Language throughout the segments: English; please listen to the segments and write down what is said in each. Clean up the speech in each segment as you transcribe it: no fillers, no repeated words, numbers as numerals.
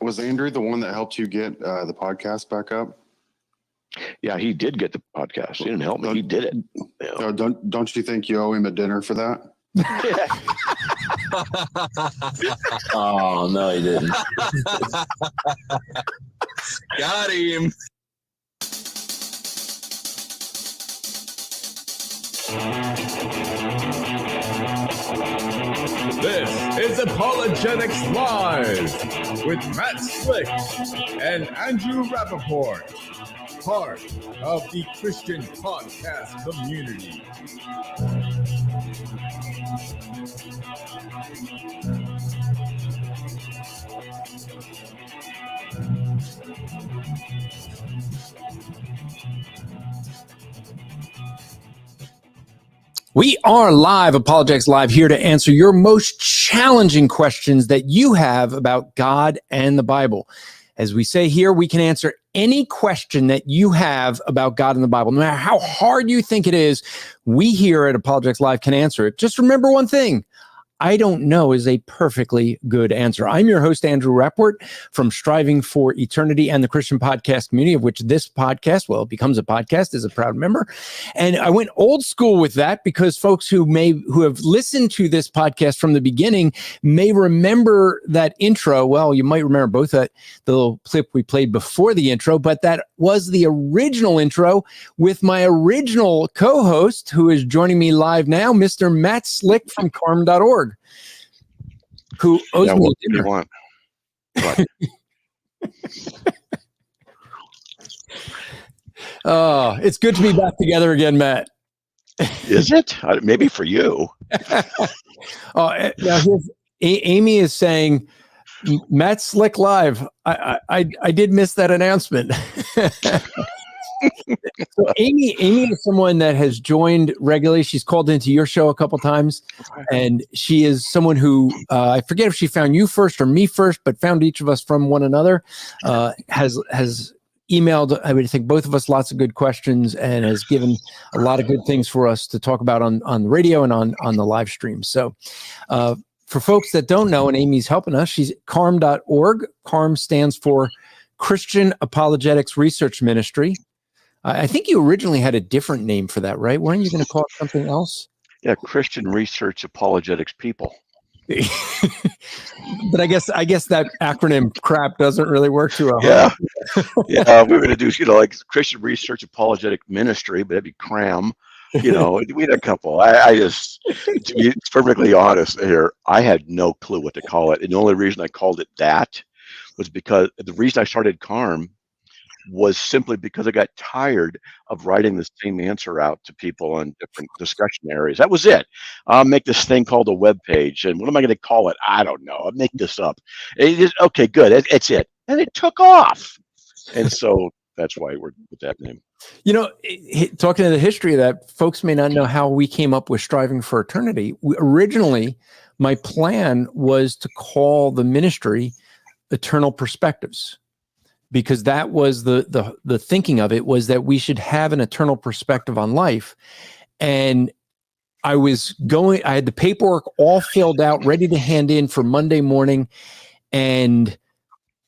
Was Andrew the one that helped you get the podcast back up? Yeah, he did get the podcast. He didn't help me. He did it. Yeah. Don't you think you owe him a dinner for that? Oh, no, he didn't. Got him. This is Apologetics Live with Matt Slick and Andrew Rappaport, part of the Christian podcast community. We are live, Apologetics Live, here to answer your most challenging questions that you have about God and the Bible. As we say here, we can answer any question that you have about God and the Bible. No matter how hard you think it is, we here at Apologetics Live can answer it. Just remember one thing. I don't know is a perfectly good answer. I'm your host, Andrew Rapport, from Striving for Eternity and the Christian podcast community, of which this podcast, well, it becomes a podcast, is a proud member. And I went old school with that because folks who have listened to this podcast from the beginning may remember that intro. Well, you might remember both the little clip we played before the intro, but that was the original intro with my original co-host, who is joining me live now, Mr. Matt Slick from carm.org. Who owes me a dinner. Want? Oh, it's good to be back together again, Matt. Is it? Maybe for you. Now Amy is saying, Matt Slick Live. I did miss that announcement. So Amy is someone that has joined regularly. She's called into your show a couple times, and she is someone who I forget if she found you first or me first, but found each of us from one another. Has emailed, I would think, both of us lots of good questions, and has given a lot of good things for us to talk about on the radio and on the live stream. So for folks that don't know, and Amy's helping us, she's at carm.org. CARM stands for Christian Apologetics Research Ministry. I think you originally had a different name for that, right? Weren't you going to call it something else? Yeah, Christian Research Apologetics People. But I guess that acronym crap doesn't really work too well. Yeah, yeah. We were going to do, like Christian Research Apologetic Ministry, but that'd be CRAM. We had a couple. I just, to be perfectly honest here, I had no clue what to call it, and the only reason I called it that was because the reason I started CARM was simply because I got tired of writing the same answer out to people on different discussion areas. That was it. I'll make this thing called a web page, and what am I going to call it? I don't know. I'll make this up. Okay, good. It's it. And it took off. And so that's why we're with that name. Talking to the history of that, folks may not know how we came up with Striving for Eternity. Originally, my plan was to call the ministry Eternal Perspectives, because that was the thinking of it, was that we should have an eternal perspective on life. And I had the paperwork all filled out, ready to hand in for Monday morning. And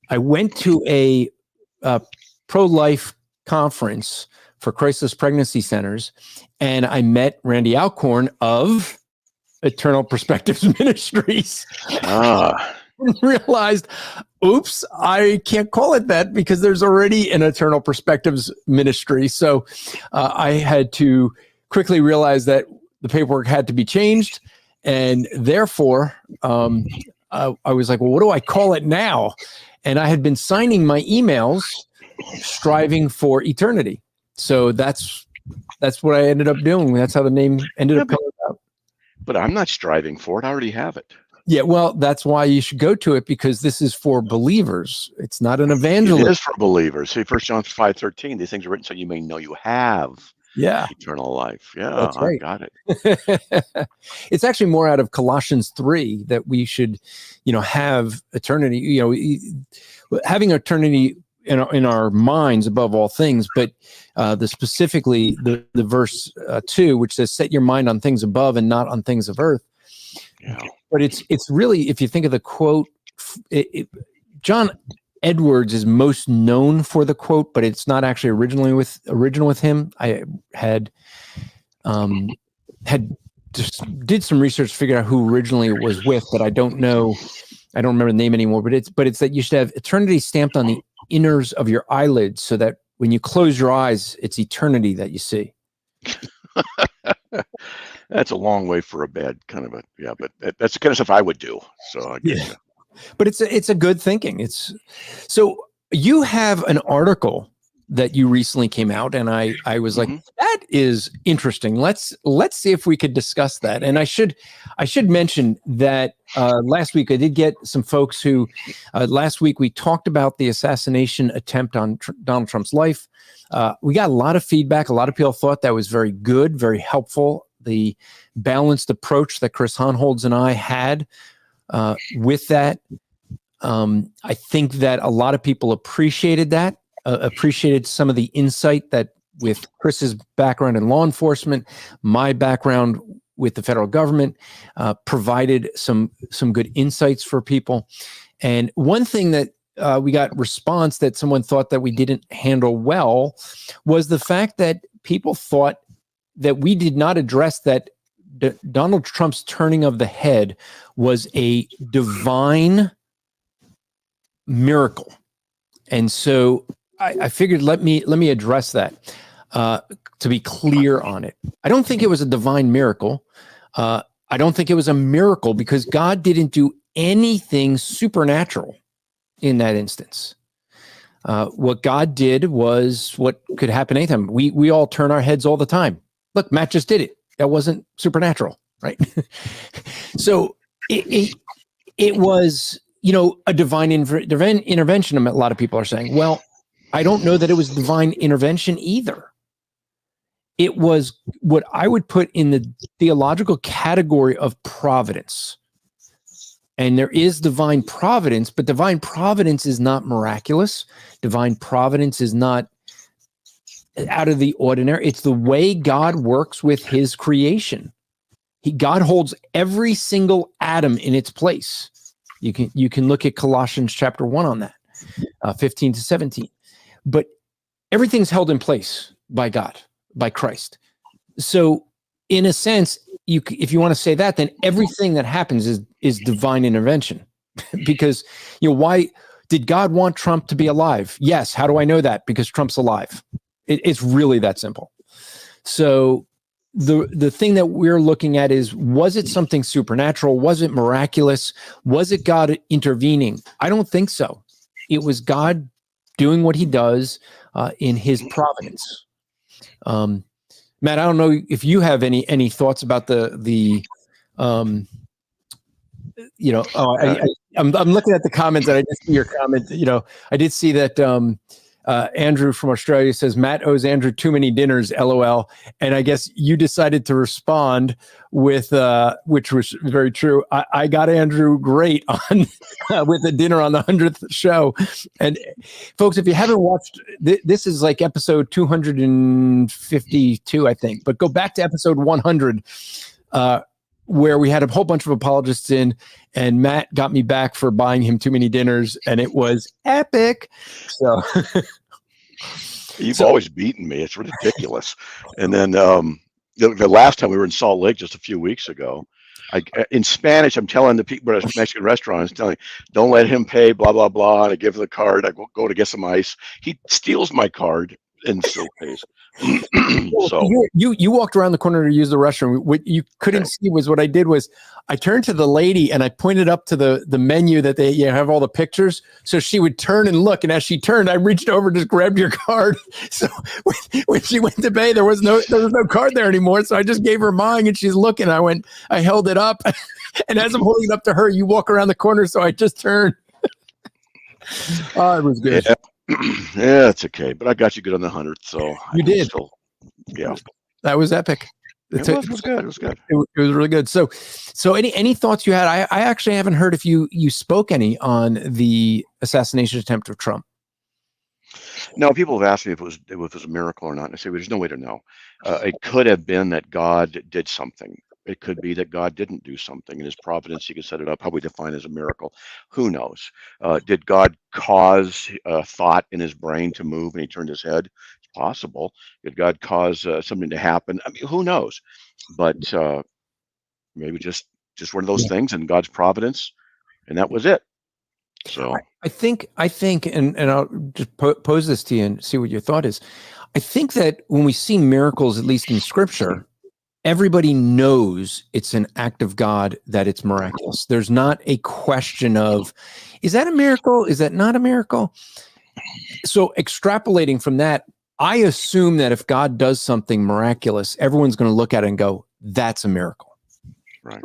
I went to a pro-life conference for Christless Pregnancy Centers, and I met Randy Alcorn of Eternal Perspectives Ministries. Realized, oops, I can't call it that because there's already an Eternal Perspectives Ministry. So I had to quickly realize that the paperwork had to be changed. And therefore, I was like, well, what do I call it now? And I had been signing my emails Striving for Eternity. So that's what I ended up doing. That's how the name ended up coming out. But I'm not striving for it. I already have it. Yeah, well, that's why you should go to it, because this is for believers. It's not an evangelist. It is for believers. See, 1 John 5:13, these things are written so you may know you have eternal life. Yeah, that's right. I got it. It's actually more out of Colossians 3 that we should, have eternity, having eternity in our minds above all things. But specifically the verse 2, which says, set your mind on things above and not on things of earth. Yeah. But it's really, if you think of the quote, John, Edwards is most known for the quote, but it's not actually original with him. I had just did some research to figure out who originally it was with, but I don't know. I don't remember the name anymore. But it's that you should have eternity stamped on the inners of your eyelids, so that when you close your eyes, it's eternity that you see. That's a long way for a bad kind of but that's the kind of stuff I would do. So I guess, But it's a good thinking. So you have an article that you recently came out, and I was like, that is interesting. Let's see if we could discuss that. And I should mention that last week I did get some folks who last week we talked about the assassination attempt on Donald Trump's life. We got a lot of feedback. A lot of people thought that was very good, very helpful. The balanced approach that Chris Honholz and I had with that. I think that a lot of people appreciated that, appreciated some of the insight that with Chris's background in law enforcement, my background with the federal government, provided some good insights for people. And one thing that we got response that someone thought that we didn't handle well was the fact that people thought that we did not address that Donald Trump's turning of the head was a divine miracle. And so I figured let me address that to be clear on it. I don't think it was a divine miracle. I don't think it was a miracle because God didn't do anything supernatural in that instance. What God did was what could happen anytime. We all turn our heads all the time. Look, Matt just did it. That wasn't supernatural, right? So it was, a divine intervention. A lot of people are saying, well, I don't know that it was divine intervention either. It was what I would put in the theological category of providence. And there is divine providence, but divine providence is not miraculous. Divine providence is not out of the ordinary. It's the way God works with his creation. God holds every single atom in its place. You can look at Colossians chapter 1 on that, 15 to 17. But everything's held in place by God, by Christ. So in a sense, if you want to say that, then everything that happens is divine intervention. Because, why did God want Trump to be alive? Yes. How do I know that? Because Trump's alive. It's really that simple. So the thing that we're looking at is, was it something supernatural? Was it miraculous? Was it God intervening? I don't think so. It was God doing what he does in his providence. Matt, I don't know if you have any thoughts about the I'm looking at the comments and I did see your comment. I did see that Andrew from Australia says Matt owes Andrew too many dinners, LOL. And I guess you decided to respond with, which was very true. I got Andrew great on with the dinner on the 100th show. And folks, if you haven't watched, this is like episode 252, I think. But go back to episode 100, where we had a whole bunch of apologists in, and Matt got me back for buying him too many dinners, and it was epic. So you've always beaten me. It's ridiculous. And then the last time we were in Salt Lake just a few weeks ago, in Spanish, I'm telling the people at Mexican restaurants, telling, don't let him pay, blah, blah, blah. And I give the card. I go to get some ice. He steals my card and still pays. So you walked around the corner to use the restroom. What you couldn't see was what I did was I turned to the lady and I pointed up to the menu that they have all the pictures. So she would turn and look. And as she turned, I reached over and just grabbed your card. So when she went to pay, there was no card there anymore. So I just gave her mine and she's looking. I held it up. And as I'm holding it up to her, you walk around the corner. So I just turned. Oh, it was good. Yeah. Yeah, it's okay. But I got you good on the 100th. So you did. Yeah. That was epic. It was good. It was good. It was really good. So any thoughts you had? I actually haven't heard if you spoke any on the assassination attempt of Trump. No, people have asked me if it was a miracle or not. And I say, well, there's no way to know. It could have been that God did something. It could be that God didn't do something in his providence. He could set it up how we define as a miracle. Who knows? Did God cause a thought in his brain to move and he turned his head? It's possible. Did God cause something to happen? I mean, who knows? But maybe just one of those things in God's providence, and that was it. So I think, and I'll just pose this to you and see what your thought is. I think that when we see miracles, at least in Scripture, everybody knows it's an act of God, that it's miraculous. There's not a question of, is that a miracle? Is that not a miracle? So extrapolating from that, I assume that if God does something miraculous, everyone's going to look at it and go, that's a miracle. right.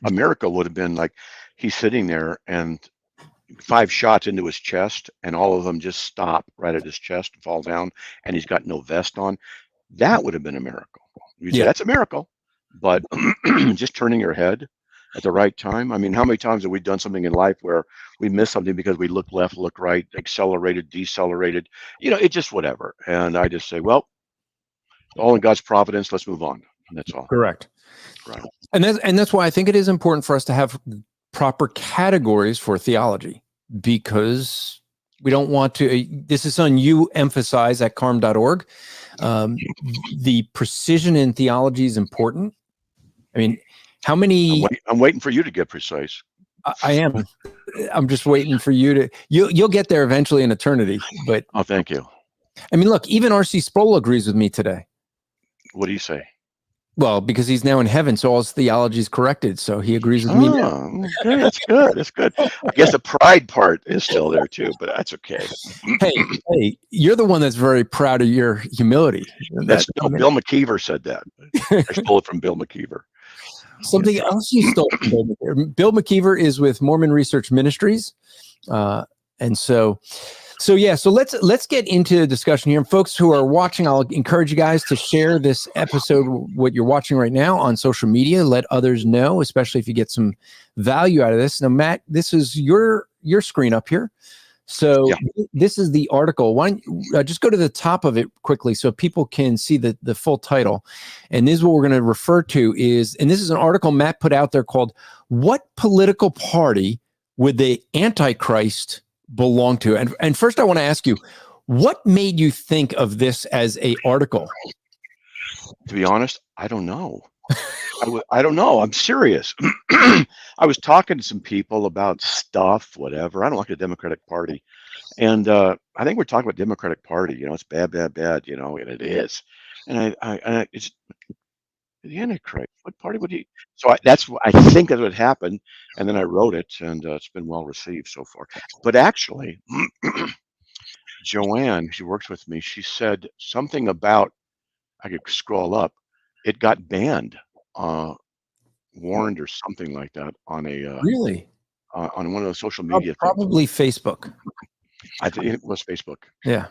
A miracle would have been like he's sitting there and 5 shots into his chest and all of them just stop right at his chest and fall down and he's got no vest on. That would have been a miracle. You'd say that's a miracle, but just turning your head at the right time. I mean, how many times have we done something in life where we missed something because we looked left, looked right, accelerated, decelerated, it's just whatever. And I just say, well, all in God's providence, let's move on. And that's all. Correct. Right. And that's why I think it is important for us to have proper categories for theology, because we don't want to, this is something you emphasize at carm.org. The precision in theology is important. I mean, how many? I'm waiting for you to get precise. I am. I'm just waiting for you to. You'll get there eventually in eternity. But oh, thank you. I mean, look, even R.C. Sproul agrees with me today. What do you say? Well, because he's now in heaven, so all his theology is corrected. So he agrees with me now. Okay, that's good. That's good. I guess the pride part is still there too, but that's okay. Hey, you're the one that's very proud of your humility. Bill McKeever said that. I stole it from Bill McKeever. Something else you stole from Bill McKeever. Bill McKeever is with Mormon Research Ministries, and so let's get into the discussion here. And folks who are watching, I'll encourage you guys to share this episode, what you're watching right now, on social media. Let others know, especially if you get some value out of this. Now, Matt, this is your screen up here. So this is the article. Why don't just go to the top of it quickly so people can see the full title. And this is what we're going to refer to and this is an article Matt put out there called, "What Political Party Would the Antichrist Belong to?" And first I want to ask you, what made you think of this as a article? To be honest, I don't know. I don't know. I'm serious. I was talking to some people about stuff, whatever. I don't like the Democratic Party. And I think we're talking about Democratic Party. It's bad, bad, bad, and it is. And it's the Antichrist. What party would he? So I think that's what happened. And then I wrote it, and it's been well received so far. But actually, Joanne, she works with me, she said something about, I could scroll up, it got banned, warned or something like that on a Really? On one of the social media probably Facebook. I think it was Facebook. Yeah.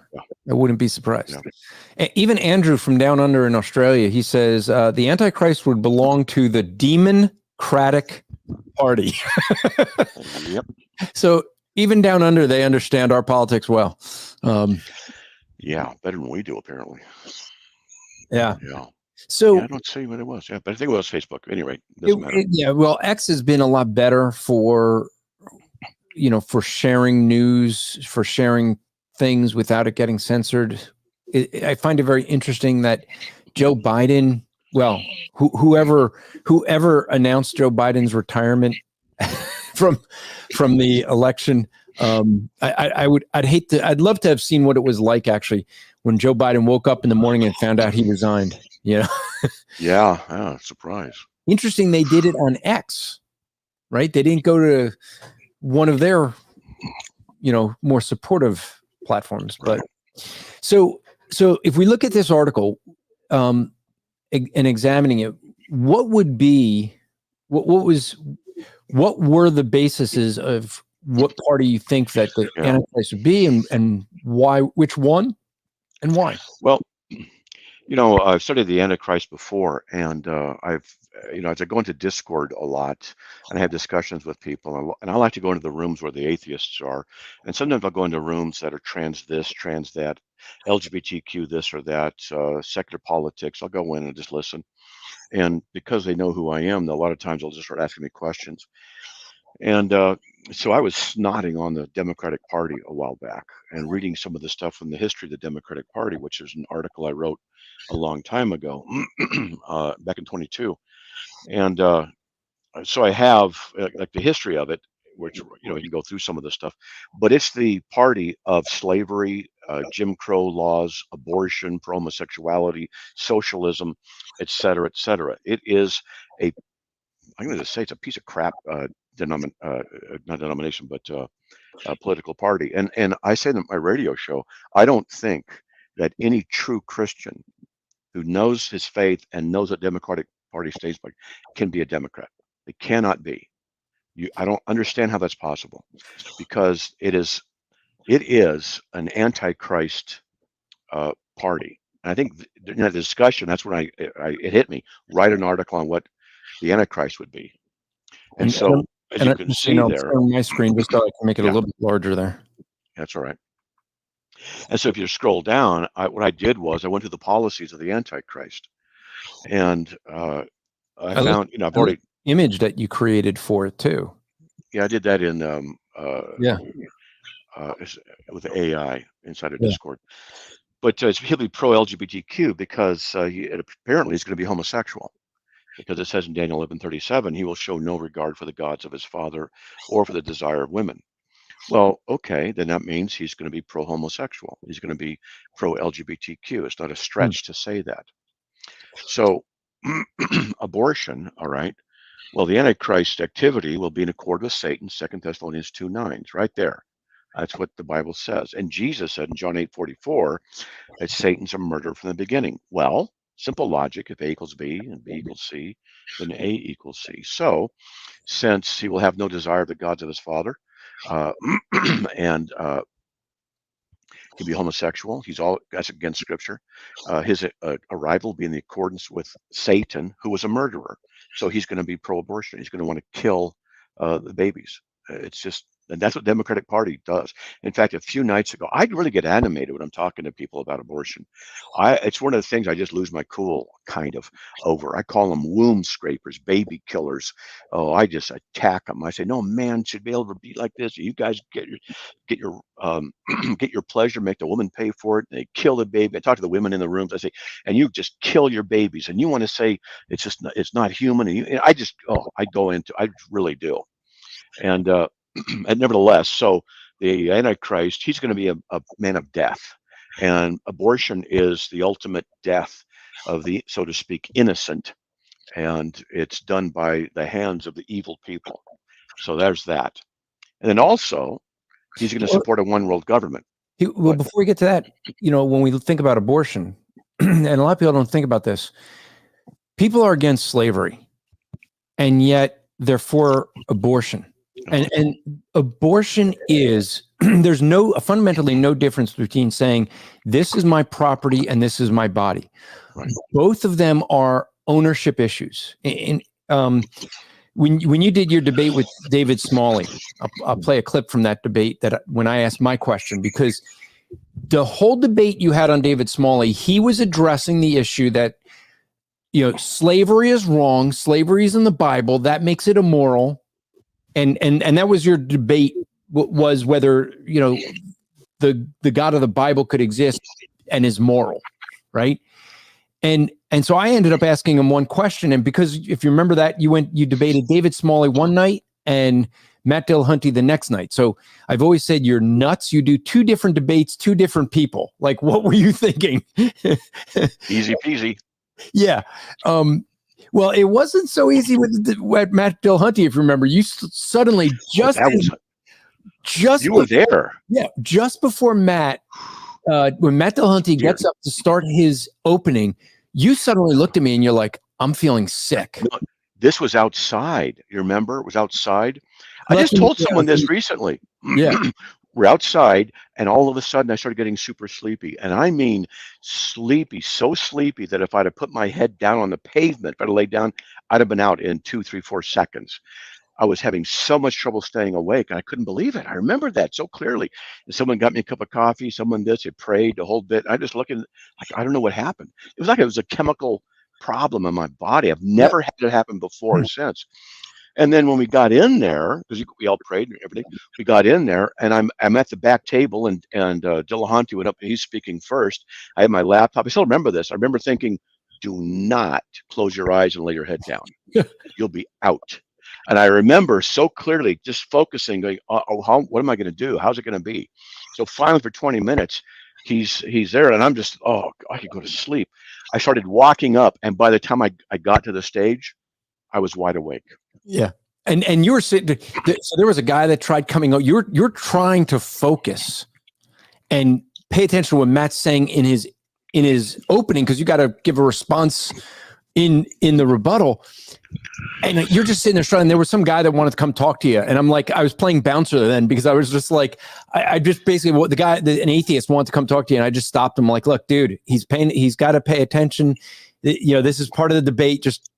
I wouldn't be surprised. Yeah. Even Andrew from down under in Australia, he says the Antichrist would belong to the Democratic Party. Yep. So even down under, they understand our politics well. Yeah, better than we do, apparently. Yeah. Yeah. So I don't see what it was. Yeah, but I think it was Facebook. Anyway, doesn't matter. Well, X has been a lot better for sharing news, for sharing things without it getting censored. I find it very interesting that Joe Biden, whoever announced Joe Biden's retirement from the election, I'd love to have seen what it was like actually when Joe Biden woke up in the morning and found out he resigned. Yeah, surprise. Interesting, they did it on X, right? They didn't go to one of their, more supportive platforms. But so if we look at this article, and examining it, what were the bases of what party you think that the Antichrist would be, and why, which one, and why? Well, I've studied the Antichrist before, and as I go into Discord a lot, and I have discussions with people, and I like to go into the rooms where the atheists are, and sometimes I'll go into rooms that are trans this, trans that, LGBTQ this or that, secular politics. I'll go in and just listen. And because they know who I am, a lot of times they'll just start asking me questions. And so I was snotting on the Democratic Party a while back and reading some of the stuff from the history of the Democratic Party, which is an article I wrote a long time ago, back in 22. And so I have like the history of it, which you can go through some of the stuff, but it's the party of slavery, Jim Crow laws, abortion, pro homosexuality, socialism, et cetera, et cetera. It is I'm going to say it's a piece of crap not denomination, but a political party. And I say in my radio show, I don't think that any true Christian who knows his faith and knows what Democratic Party stays like can be a Democrat. They cannot be. I don't understand how that's possible, because it is an Antichrist party. And I think in that discussion, that's when it hit me. Write an article on what the Antichrist would be. And so, as you can see there, on my screen, just so I can make it a little bit larger there. That's all right. And so if you scroll down, what I did was I went to the policies of the Antichrist, and I found, I've already image that you created for it too. Yeah, I did that in with AI inside of Discord. But he'll be pro-LGBTQ because apparently he's going to be homosexual, because it says in Daniel 11:37, he will show no regard for the gods of his father or for the desire of women. Well, okay, then that means he's going to be pro-homosexual. He's going to be pro-LGBTQ. It's not a stretch to say that. So abortion, all right. Well, the Antichrist activity will be in accord with Satan, 2 Thessalonians 2:9, right there. That's what the Bible says. And Jesus said in John 8:44 that Satan's a murderer from the beginning. Well, simple logic, if A equals B and B equals C, then A equals C. So since he will have no desire of the gods of his father, and he'll be homosexual, that's against scripture. His arrival will be in the accordance with Satan, who was a murderer. So he's going to be pro-abortion. He's going to want to kill the babies. It's just, and that's what the Democratic Party does. In fact, a few nights ago, I really get animated when I'm talking to people about abortion. It's one of the things I just lose my cool kind of over. I call them womb scrapers, baby killers. Oh, I just attack them. I say, no man should be able to be like this. You guys get your get your pleasure, make the woman pay for it. They kill the baby. I talk to the women in the rooms. I say, and you just kill your babies, and you want to say it's not human. And I go into, I really do. And and nevertheless, so the Antichrist, he's going to be a man of death, and abortion is the ultimate death of the, so to speak, innocent, and it's done by the hands of the evil people. So there's that. And then also, he's going to support a one world government. Well, before we get to that, when we think about abortion, and a lot of people don't think about this, people are against slavery, and yet they're for abortion. And abortion is, there's fundamentally no difference between saying this is my property and this is my body. Right. Both of them are ownership issues. And when you did your debate with David Smalley, I'll play a clip from that debate when I asked my question, because the whole debate you had on David Smalley, he was addressing the issue that slavery is wrong, slavery is in the Bible, that makes it immoral. And that was your debate, was whether the God of the Bible could exist and is moral, right? And so I ended up asking him one question, and because if you remember that, you debated David Smalley one night and Matt Dillahunty the next night. So I've always said you're nuts. You do two different debates, two different people. Like, what were you thinking? Easy peasy. Yeah. Well, it wasn't so easy with Matt Dillahunty, if you remember. You suddenly you were there. Yeah, just before Matt, when Matt Dillahunty gets up to start his opening, you suddenly looked at me and you're like, "I'm feeling sick." No, this was outside. You remember? It was outside. I just told someone this recently. Yeah. We're outside, and all of a sudden I started getting super sleepy. And I mean sleepy, so sleepy that if I'd have put my head down on the pavement, if I'd have laid down, I'd have been out in 2, 3, 4 seconds. I was having so much trouble staying awake, and I couldn't believe it. I remember that so clearly. And someone got me a cup of coffee, someone they prayed the whole bit. I just looking like, I don't know what happened. It was like it was a chemical problem in my body. I've never had it happen before or since. And then when we got in there, because we all prayed and everything, we got in there, and I'm at the back table, and Dillahunty went up, and he's speaking first. I have my laptop. I still remember this. I remember thinking, do not close your eyes and lay your head down. You'll be out. And I remember so clearly just focusing, going, what am I going to do? How's it going to be? So finally, for 20 minutes, he's there, and I'm just, I could go to sleep. I started walking up, and by the time I got to the stage, I was wide awake. Yeah. And you were sitting, so there was a guy that tried coming out. You're trying to focus and pay attention to what Matt's saying in his opening, because you got to give a response in the rebuttal. And you're just sitting there struggling. There was some guy that wanted to come talk to you. And I'm like, I was playing bouncer then, because I was just like, I just basically, an atheist wanted to come talk to you. And I just stopped him, like, look, dude, he's got to pay attention. This is part of the debate. Just,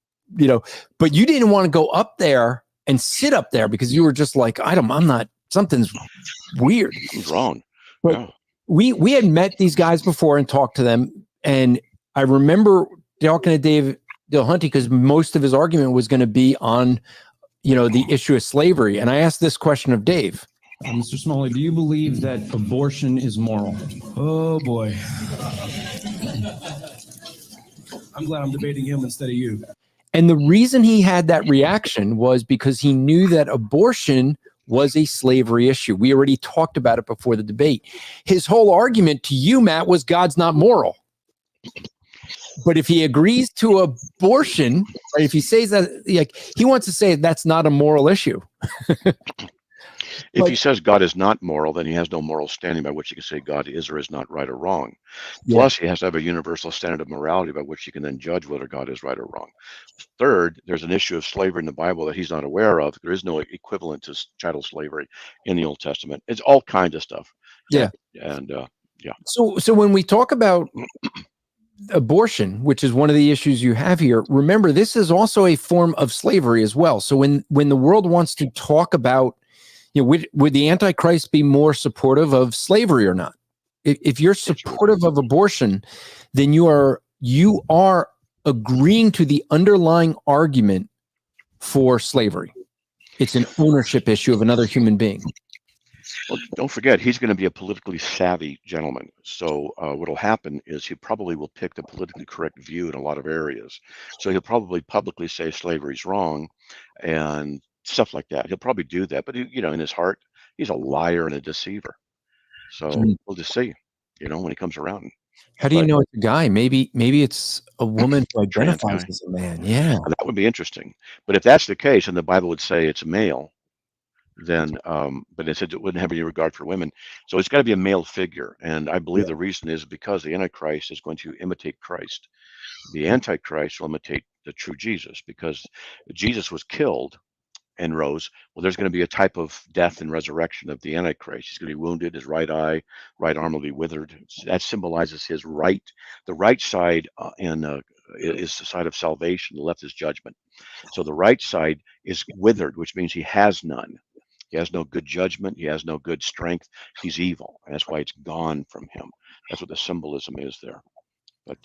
but you didn't want to go up there and sit up there because you were just like, I'm not, something's weird. Something's wrong. But Yeah. we had met these guys before and talked to them. And I remember talking to Dave Dillahunty, because most of his argument was going to be on, the issue of slavery. And I asked this question of Dave. Mr. Smalley, do you believe that abortion is moral? Oh, boy. I'm glad I'm debating him instead of you. And the reason he had that reaction was because he knew that abortion was a slavery issue. We already talked about it before the debate. His whole argument to you, Matt, was God's not moral. But if he agrees to abortion, right, if he says that, he wants to say that's not a moral issue. If he says God is not moral, then he has no moral standing by which he can say God is or is not right or wrong. Yeah. Plus, he has to have a universal standard of morality by which he can then judge whether God is right or wrong. Third, there's an issue of slavery in the Bible that he's not aware of. There is no equivalent to chattel slavery in the Old Testament. It's all kinds of stuff. Yeah. And So when we talk about abortion, which is one of the issues you have here, remember, this is also a form of slavery as well. So when the world wants to talk about, would the Antichrist be more supportive of slavery or not? If you're supportive of abortion, then you are agreeing to the underlying argument for slavery. It's an ownership issue of another human being. Well, don't forget, he's going to be a politically savvy gentleman. So what will happen is he probably will pick the politically correct view in a lot of areas. So he'll probably publicly say slavery is wrong and stuff like that. He'll probably do that. But, in his heart, he's a liar and a deceiver. So we'll just see, when he comes around. How do you know it's a guy? Maybe it's a woman who identifies as a man. Yeah. That would be interesting. But if that's the case, and the Bible would say it's a male, then but it said it wouldn't have any regard for women. So it's got to be a male figure. And I believe the reason is because the Antichrist is going to imitate Christ. The Antichrist will imitate the true Jesus, because Jesus was killed and rose. Well, there's going to be a type of death and resurrection of the Antichrist. He's going to be wounded. His right eye, right arm will be withered. That symbolizes his right. The right side is the side of salvation. The left is judgment. So the right side is withered, which means he has none. He has no good judgment. He has no good strength. He's evil. And that's why it's gone from him. That's what the symbolism is there. But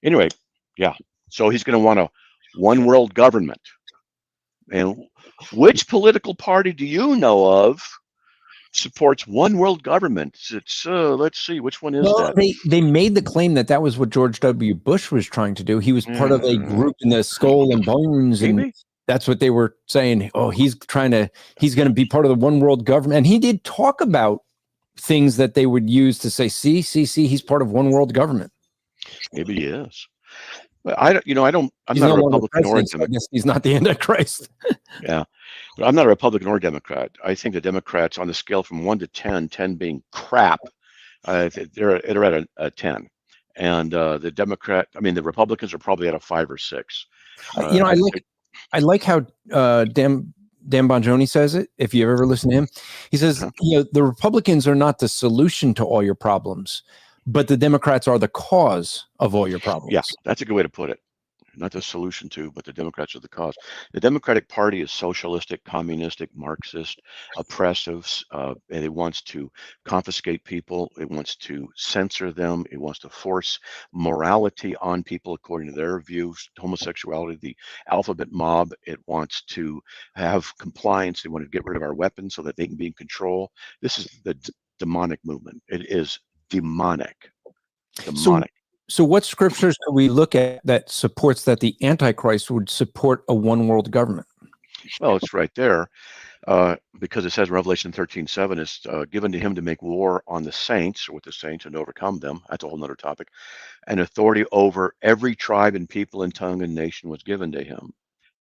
anyway, yeah. So he's going to want a one world government. And which political party do you know of supports one world government? It's let's see, which one is that? They made the claim that was what George W. Bush was trying to do. He was part of a group in the Skull and Bones, and that's what they were saying. Oh, he's going to be part of the one world government. And he did talk about things that they would use to say, see, he's part of one world government. Maybe he is. I'm not a Republican or a Democrat. I guess he's not the Antichrist. Yeah, but I'm not a Republican or Democrat. I think the Democrats, on the scale from 1 to 10, 10 being crap, they're at a 10, and the Republicans are probably at a 5 or 6. I like how Dan Bongiorno says it. If you ever listen to him, he says, the Republicans are not the solution to all your problems, but the Democrats are the cause of all your problems. Yeah, that's a good way to put it. not the solution to, but the Democrats are the cause. The Democratic Party is socialistic, communistic, Marxist, oppressive, and it wants to confiscate people. It wants to censor them. It wants to force morality on people according to their views, homosexuality, the alphabet mob. It wants to have compliance. They want to get rid of our weapons so that they can be in control. This is the demonic movement. It is demonic. Demonic. So what scriptures do we look at that supports that the Antichrist would support a one world government? Well, it's right there. Because it says in Revelation 13:7, it's given to him to make war on the saints, or with the saints, and overcome them. That's a whole nother topic. And authority over every tribe and people and tongue and nation was given to him.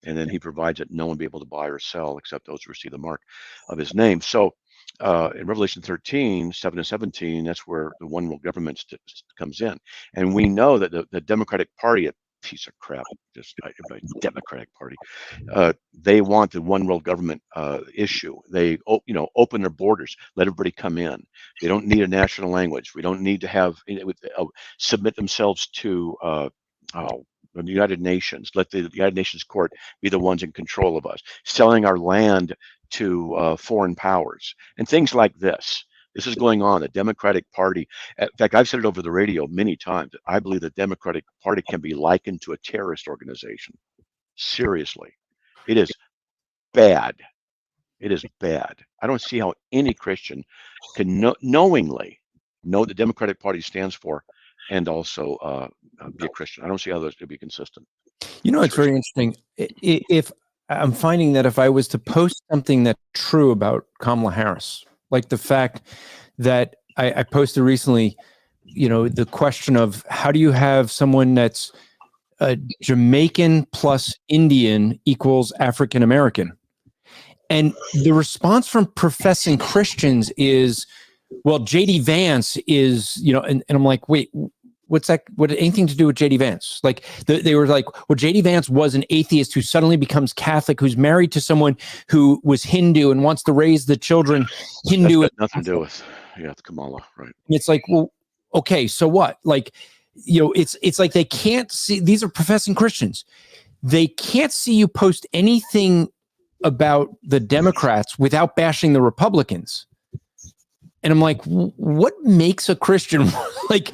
And then he provides that no one be able to buy or sell except those who receive the mark of his name. So in Revelation 13:7-17, that's where the one world government comes in. And we know that the Democratic Party, a piece of crap, just a Democratic Party, they want the one world government issue. They open their borders, let everybody come in. They don't need a national language. We don't need to have submit themselves to the United Nations. Let the United Nations Court be the ones in control of us. Selling our land to foreign powers and things like this. This is going on. The Democratic Party, in fact, I've said it over the radio many times. I believe the Democratic Party can be likened to a terrorist organization. Seriously, it is bad. It is bad. I don't see how any Christian can knowingly know what the Democratic Party stands for and also be a Christian. I don't see how those could be consistent. It's very interesting. If I'm finding that if I was to post something that's true about Kamala Harris, like the fact that I posted recently, the question of how do you have someone that's Jamaican plus Indian equals African American? And the response from professing Christians is, well, JD Vance is, and I'm like, wait, what's that? What anything to do with JD Vance? Like they were like, well, JD Vance was an atheist who suddenly becomes Catholic, who's married to someone who was Hindu and wants to raise the children Hindu. That's got nothing to do with Kamala, right? And it's like, well, okay, so what? Like, it's like they can't see. These are professing Christians. They can't see you post anything about the Democrats without bashing the Republicans. And I'm like, what makes a Christian like?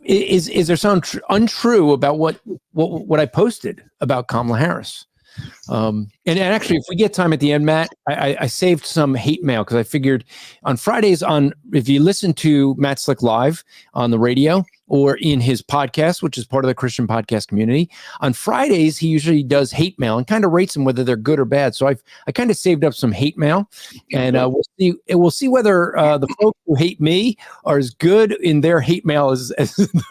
Is there something untrue about what I posted about Kamala Harris? And actually, if we get time at the end, Matt, I saved some hate mail because I figured on Fridays if you listen to Matt Slick live on the radio or in his podcast, which is part of the Christian podcast community, on Fridays he usually does hate mail and kind of rates them whether they're good or bad. So I kind of saved up some hate mail, and we'll see whether the folks who hate me are as good in their hate mail as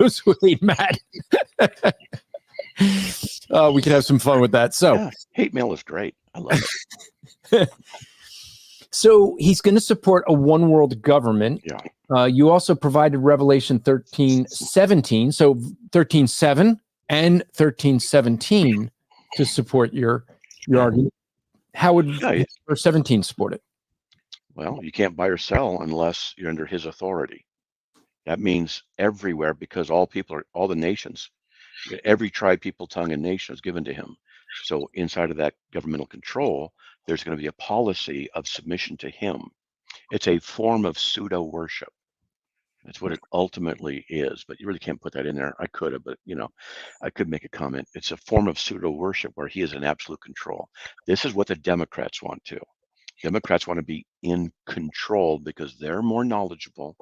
those who hate Matt. We can have some fun with that. So yeah, hate mail is great. I love it. So he's going to support a one world government. Yeah. You also provided Revelation 13:17, so 13:7 and 13:17 to support your argument. How would verse 17 support it? Well, you can't buy or sell unless you're under his authority. That means everywhere, because all the nations, every tribe, people, tongue, and nation is given to him. So inside of that governmental control, there's going to be a policy of submission to him. It's a form of pseudo worship. That's what it ultimately is. But you really can't put that in there. I could have, but I could make a comment. It's a form of pseudo worship where he is in absolute control. This is what the Democrats want to. Democrats want to be in control because they're more knowledgeable,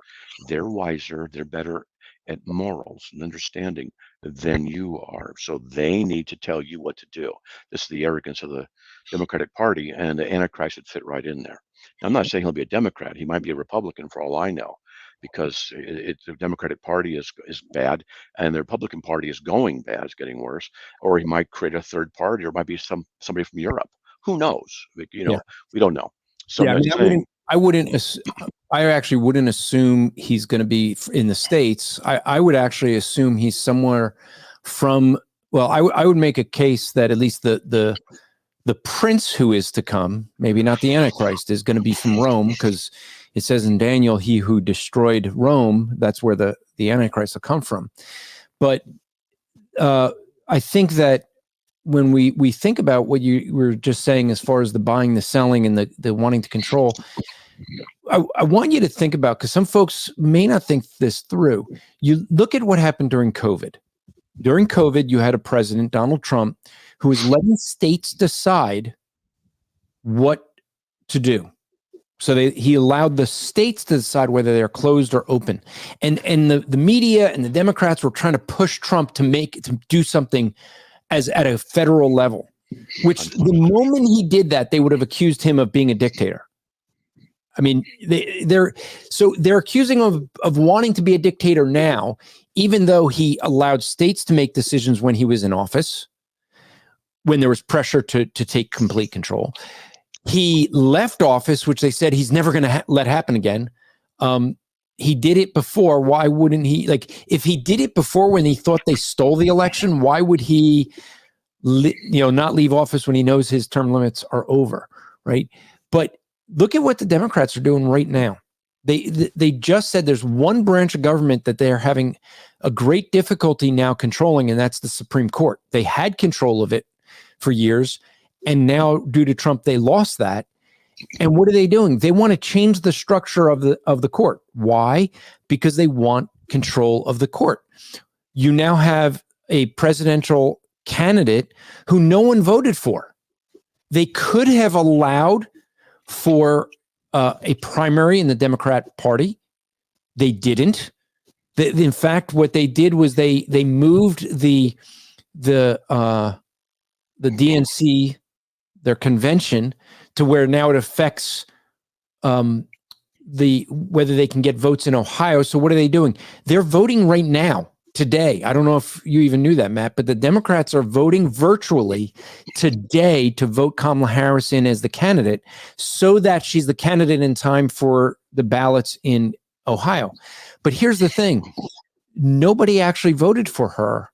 they're wiser, they're better at morals and understanding than you are. So they need to tell you what to do. This is the arrogance of the Democratic Party, and the Antichrist would fit right in there. Now, I'm not saying he'll be a Democrat. He might be a Republican for all I know, because the Democratic Party is bad and the Republican Party is going bad, it's getting worse. Or he might create a third party, or it might be somebody from Europe. Who knows? We don't know. So yeah, I actually wouldn't assume he's going to be in the States. I would actually assume he's somewhere from. Well, I would make a case that at least the prince who is to come, maybe not the Antichrist, is going to be from Rome, because it says in Daniel, he who destroyed Rome, that's where the Antichrist will come from. But I think that when we think about what you were just saying as far as the buying, the selling, and the wanting to control, I want you to think about, because some folks may not think this through. You look at what happened during COVID. During COVID, you had a president, Donald Trump, who was letting states decide what to do. So he allowed the states to decide whether they're closed or open. And the media and the Democrats were trying to push Trump to do something as at a federal level, which the moment he did that, they would have accused him of being a dictator. I mean, they're accusing him of wanting to be a dictator now, even though he allowed states to make decisions when he was in office, when there was pressure to take complete control. He left office, which they said he's never going to let happen again. He did it before. Why wouldn't he? Like, if he did it before when he thought they stole the election, why would he, not leave office when he knows his term limits are over, right? But look at what the Democrats are doing right now. They just said there's one branch of government that they're having a great difficulty now controlling, and that's the Supreme Court. They had control of it for years, and now due to Trump, they lost that. And what are they doing? They want to change the structure of the court. Why? Because they want control of the court. You now have a presidential candidate who no one voted for. They could have allowed for a primary in the Democrat Party. They didn't. In fact, what they did was they moved the DNC, their convention, to where now it affects whether they can get votes in Ohio. So what are they doing? They're voting right now, today. I don't know if you even knew that, Matt, but the Democrats are voting virtually today to vote Kamala Harris in as the candidate, so that she's the candidate in time for the ballots in Ohio. But here's the thing. Nobody actually voted for her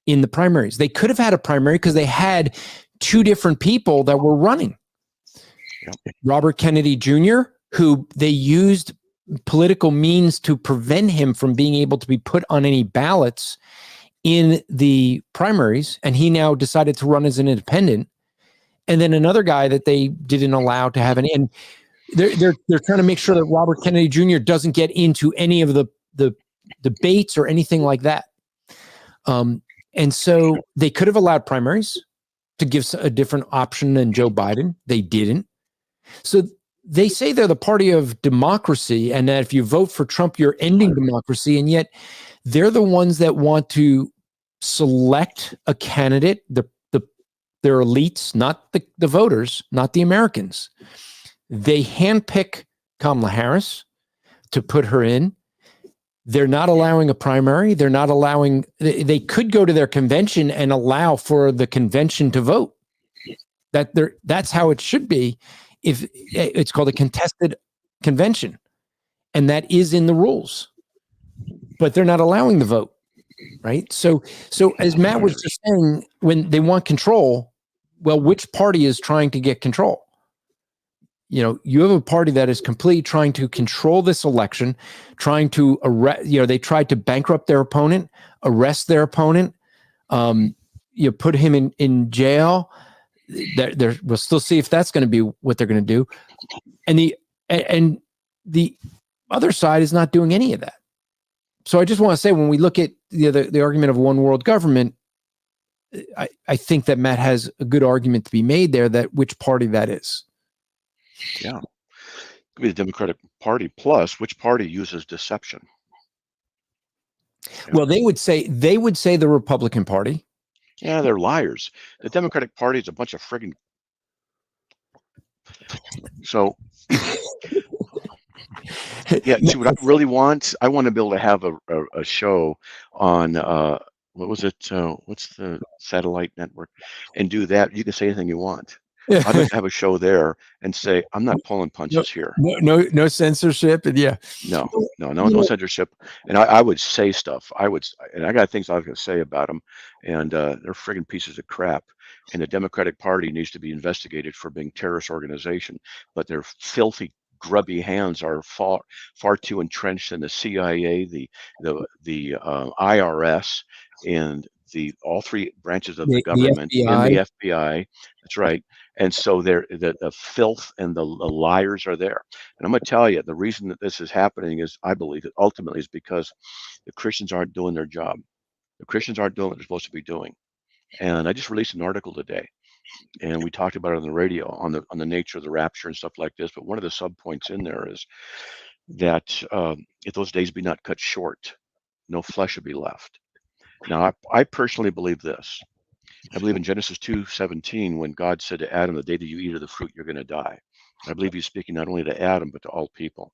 in the primaries. They could have had a primary because they had two different people that were running. Robert Kennedy Jr., who they used political means to prevent him from being able to be put on any ballots in the primaries, and he now decided to run as an independent. And then another guy that they didn't allow to have any, and they're trying to make sure that Robert Kennedy Jr. doesn't get into any of the debates or anything like that. And so they could have allowed primaries to give a different option than Joe Biden. They didn't. So they say they're the party of democracy, and that if you vote for Trump, you're ending democracy. And yet they're the ones that want to select a candidate, their elites, not the voters, not the Americans. They handpick Kamala Harris to put her in. They're not allowing a primary. They're not allowing, they could go to their convention and allow for the convention to vote. That's how it should be. If it's called a contested convention, and that is in the rules, but they're not allowing the vote, right? So as Matt was just saying, when they want control, well, which party is trying to get control? You have a party that is completely trying to control this election, trying to arrest, they tried to bankrupt their opponent, arrest their opponent, put him in jail. We'll still see if that's going to be what they're going to do. And the other side is not doing any of that. So I just want to say, when we look at the argument of one world government, I think that Matt has a good argument to be made there, that which party that is. Yeah. It could be the Democratic Party, plus which party uses deception. Well, they would say the Republican Party. Yeah, they're liars. The Democratic Party is a bunch of friggin'. So, yeah, see, what I really want, I want to be able to have a show on, what was it? What's the satellite network? And do that. You can say anything you want. I'd like to have a show there and say, I'm not pulling punches here. No censorship. And no censorship. And I would say stuff. And I got things I was going to say about them. And they're friggin' pieces of crap. And the Democratic Party needs to be investigated for being a terrorist organization. But their filthy, grubby hands are far too entrenched in the CIA, the IRS, and all three branches of The the government in FBI. the FBI. That's right. And so the filth and the liars are there. And I'm going to tell you, the reason that this is happening is, I believe, it ultimately is because the Christians aren't doing their job. The Christians aren't doing what they're supposed to be doing. And I just released an article today, and we talked about it on the radio on the nature of the rapture and stuff like this. But one of the sub points in there is that if those days be not cut short, no flesh will be left. Now, I personally believe this. I believe in Genesis 2:17, when God said to Adam, "The day that you eat of the fruit, you're going to die." I believe he's speaking not only to Adam, but to all people.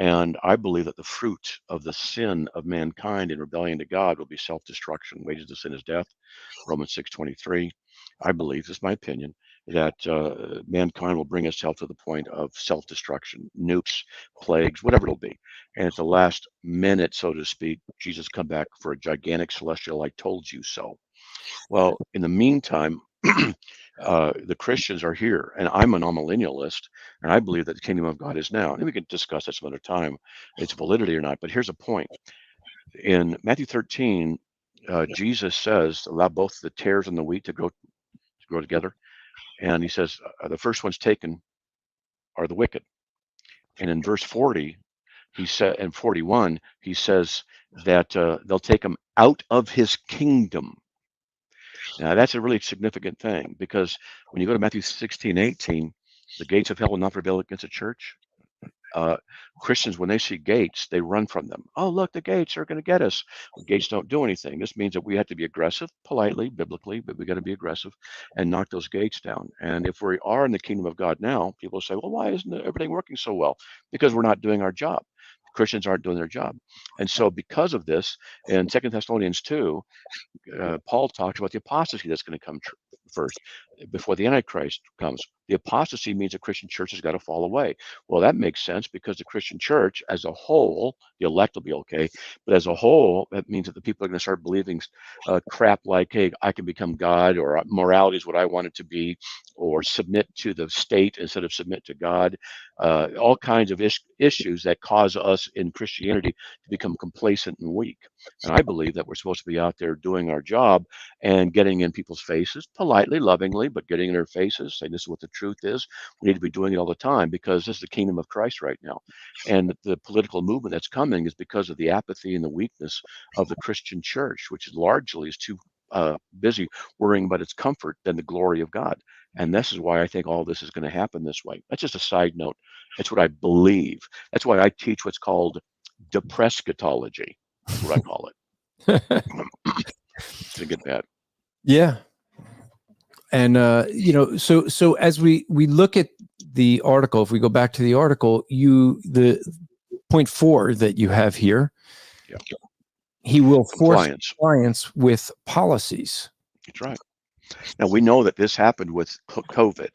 And I believe that the fruit of the sin of mankind in rebellion to God will be self-destruction. Wages of sin is death, Romans 6:23. I believe, this is my opinion, that mankind will bring itself to the point of self-destruction, nukes, plagues, whatever it'll be. And at the last minute, so to speak, Jesus come back for a gigantic celestial "I told you so." Well, in the meantime, the Christians are here, and I'm a non-millennialist, and I believe that the kingdom of God is now. And we can discuss that some other time, its validity or not. But here's a point: in Matthew 13, Jesus says, "Allow both the tares and the wheat to grow together," and he says, "The first ones taken are the wicked." And in verse 40, he said, and 41, he says that they'll take him out of his kingdom. Now, that's a really significant thing, because when you go to Matthew 16:18, the gates of hell will not prevail against the church. Christians, when they see gates, they run from them. Oh, look, the gates are going to get us. Well, gates don't do anything. This means that we have to be aggressive, politely, biblically, but we got to be aggressive and knock those gates down. And if we are in the kingdom of God now, people say, well, why isn't everything working so well? Because we're not doing our job. Christians aren't doing their job. And so because of this, in 2 Thessalonians 2, Paul talks about the apostasy that's going to come first before the Antichrist comes. The apostasy means the Christian church has got to fall away. Well, that makes sense, because the Christian church as a whole, the elect will be okay, but as a whole, that means that the people are going to start believing crap like, hey, I can become God, or morality is what I want it to be, or submit to the state instead of submit to God. All kinds of issues that cause us in Christianity to become complacent and weak. And I believe that we're supposed to be out there doing our job and getting in people's faces, politely, lovingly, but getting in their faces, saying this is what the truth is. We need to be doing it all the time, because this is the kingdom of Christ right now. And the political movement that's coming is because of the apathy and the weakness of the Christian church, which largely is too busy worrying about its comfort than the glory of God. And this is why I think all this is going to happen this way. That's just a side note. That's what I believe. That's why I teach what's called deprescatology. That's what I call it. To get that. Yeah. And so as we look at the article, if we go back to the article, the point 4 that you have here, Yeah. He will force Compliance. compliance with policies. That's right. Now, we know that this happened with COVID,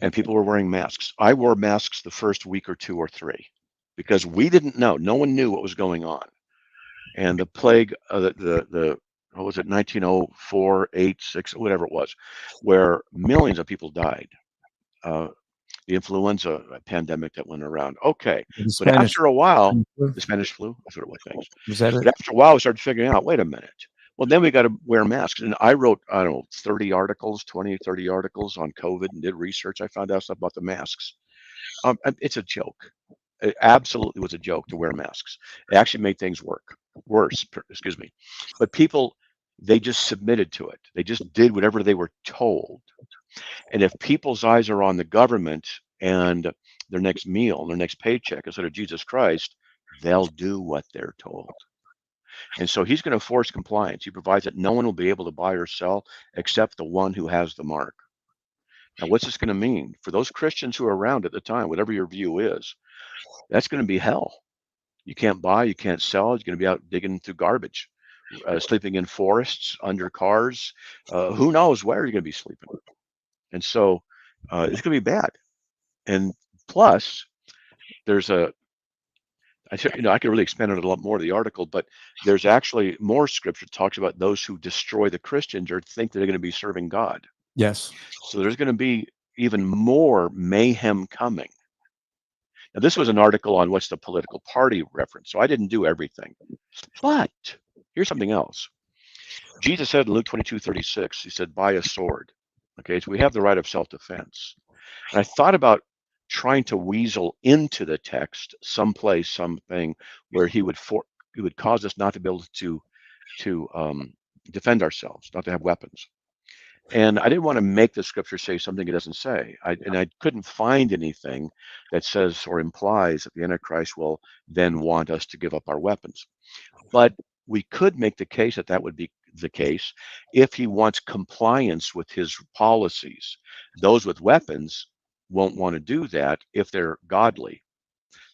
and people were wearing masks. I wore masks the first week or 2 or 3, because we didn't know. No one knew what was going on. And the plague, what was it, 1904, 8, 6, whatever it was, where millions of people died. The influenza pandemic that went around. Okay, but after a while, the Spanish flu, that's what it was, thanks. Was that But it? after a while, we started figuring out, wait a minute. Well, then we got to wear masks. And I wrote, I don't know, 30 articles, 20, 30 articles on COVID, and did research. I found out stuff about the masks. It's a joke. It absolutely was a joke to wear masks. It actually made things worse, excuse me. But people, they just submitted to it. They just did whatever they were told. And if people's eyes are on the government and their next meal, their next paycheck instead of Jesus Christ, they'll do what they're told. And so he's going to force compliance. He provides that no one will be able to buy or sell except the one who has the mark. Now, what's this going to mean for those Christians who are around at the time, whatever your view is? That's going to be hell. You can't buy, you can't sell. You're going to be out digging through garbage, sleeping in forests, under cars. Who knows where you're going to be sleeping? And so it's going to be bad. And plus, there's I could really expand on it a lot more of the article, but there's actually more scripture that talks about those who destroy the Christians or think that they're going to be serving God. Yes. So there's going to be even more mayhem coming. Now, this was an article on what's the political party reference, so I didn't do everything. But here's something else. Jesus said in Luke 22:36, he said, buy a sword. Okay, so we have the right of self-defense. And I thought about trying to weasel into the text someplace, something where he would cause us not to be able to defend ourselves, not to have weapons. And I didn't want to make the scripture say something it doesn't say. I couldn't find anything that says or implies that the Antichrist will then want us to give up our weapons. But we could make the case that that would be the case if he wants compliance with his policies. Those with weapons won't want to do that if they're godly.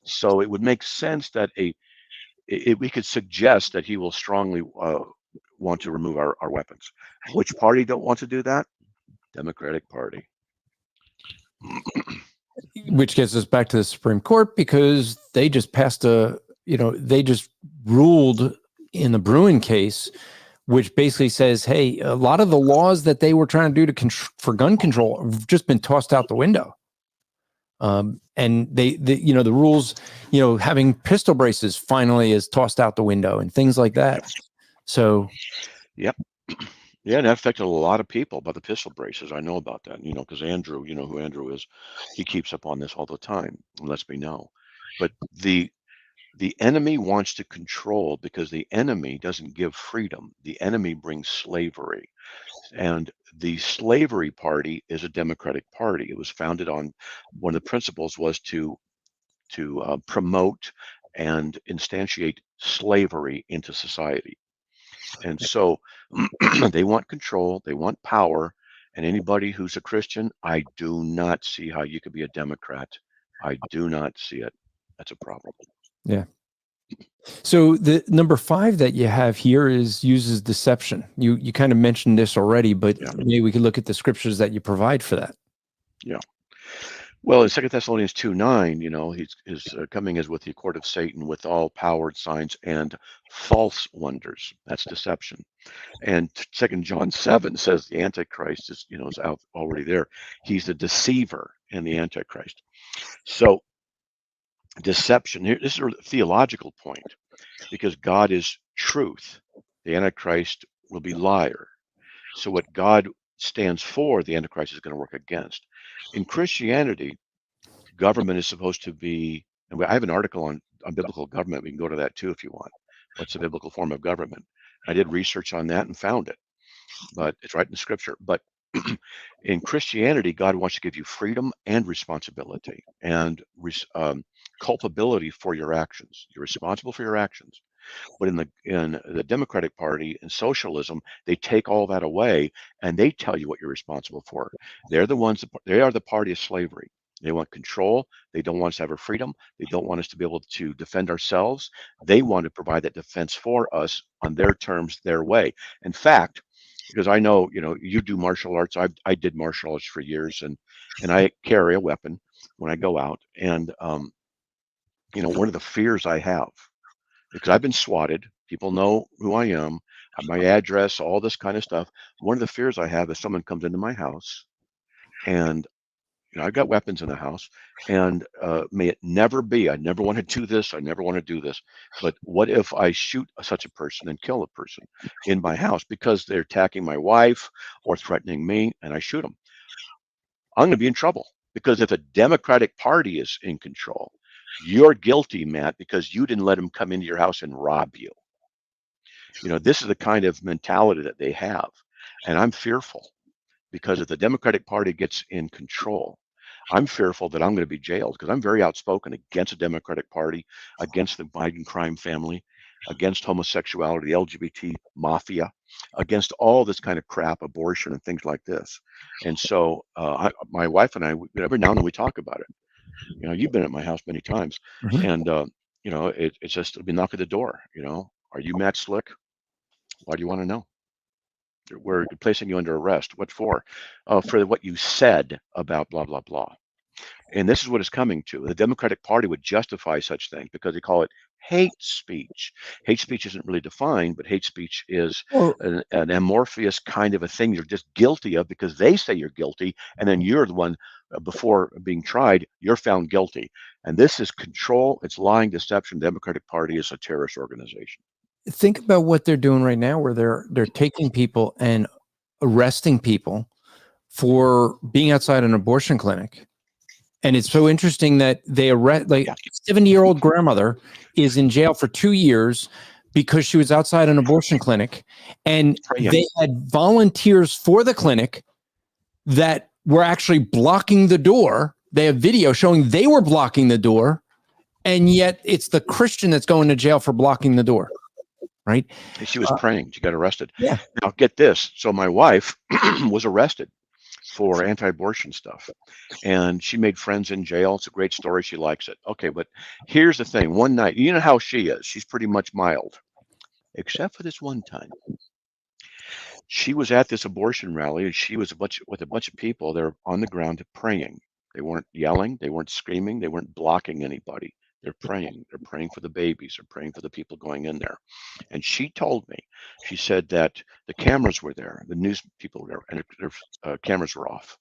So it would make sense that we could suggest that he will strongly want to remove our weapons. Which party don't want to do that? Democratic Party. Which gets us back to the Supreme Court, because they just passed they just ruled in the Bruin case, which basically says, hey, a lot of the laws that they were trying to do for gun control have just been tossed out the window. And the rules, having pistol braces finally is tossed out the window and things like that. So, yep. Yeah, and that affected a lot of people about the pistol braces. I know about that, because Andrew, who Andrew is, he keeps up on this all the time and lets me know. But the enemy wants to control, because the enemy doesn't give freedom. The enemy brings slavery. And the slavery party is a Democratic Party. It was founded on, one of the principles was to promote and instantiate slavery into society. And so they want control, they want power, and anybody who's a Christian, I do not see how you could be a Democrat. I do not see it. That's a problem. yeah. So the number 5 that you have here uses deception. You kind of mentioned this already, but maybe we could look at the scriptures that you provide for that. Yeah. Well, in 2 Thessalonians 2:9, he's coming as with the accord of Satan, with all powered signs and false wonders. That's deception. And 2 John 7 says the Antichrist is out already there. He's the deceiver and the Antichrist. So deception here, this is a theological point, because God is truth. The Antichrist will be liar. So what God stands for, the Antichrist is going to work against. In Christianity, government is supposed to be, and I have an article on biblical government. We can go to that too if you want. What's the biblical form of government? I did research on that and found it, but it's right in the scripture. But in Christianity, God wants to give you freedom and responsibility and culpability for your actions. You're responsible for your actions. But in the Democratic Party and socialism, they take all that away and they tell you what you're responsible for. They are the party of slavery. They want control. They don't want us to have our freedom. They don't want us to be able to defend ourselves. They want to provide that defense for us on their terms, their way. In fact, because I know, you do martial arts. I did martial arts for years, and I carry a weapon when I go out. And one of the fears I have, because I've been swatted, people know who I am, my address, all this kind of stuff. One of the fears I have is someone comes into my house, and I've got weapons in the house, and may it never be, I never want to do this, I never want to do this, but what if I shoot such a person and kill a person in my house because they're attacking my wife or threatening me, and I shoot them? I'm going to be in trouble, because if the Democratic Party is in control, you're guilty, Matt, because you didn't let them come into your house and rob you. This is the kind of mentality that they have, and I'm fearful, because if the Democratic Party gets in control, I'm fearful that I'm going to be jailed, because I'm very outspoken against the Democratic Party, against the Biden crime family, against homosexuality, the LGBT mafia, against all this kind of crap, abortion and things like this. And so my wife and I, every now and then we talk about it. You've been at my house many times, and it's just, it'll be knock at the door. Are you Matt Slick? Why do you want to know? We're placing you under arrest. What for? For what you said about blah, blah, blah. And this is what it's coming to. The Democratic Party would justify such things because they call it hate speech. Hate speech isn't really defined, but hate speech is an amorphous kind of a thing you're just guilty of because they say you're guilty, and then you're the one, before being tried, you're found guilty. And this is control. It's lying, deception. The Democratic Party is a terrorist organization. think about what they're doing right now, where they're taking people and arresting people for being outside an abortion clinic. And it's so interesting that they arrest, like, 70-year-old grandmother is in jail for 2 years because she was outside an abortion clinic, and they had volunteers for the clinic that were actually blocking the door. They have video showing they were blocking the door, and yet it's the Christian that's going to jail for blocking the door, right? She was praying. She got arrested. Yeah. Now get this. So my wife was arrested for anti-abortion stuff, and she made friends in jail. It's a great story. She likes it. Okay, but here's the thing. One night, you know how she is. She's pretty much mild, except for this one time. She was at this abortion rally, and she was with a bunch of people. They're on the ground praying. They weren't yelling. They weren't screaming. They weren't blocking anybody. They're praying. They're praying for the babies. They're praying for the people going in there. And she told me, she said that the cameras were there, the news people were there, and their cameras were off.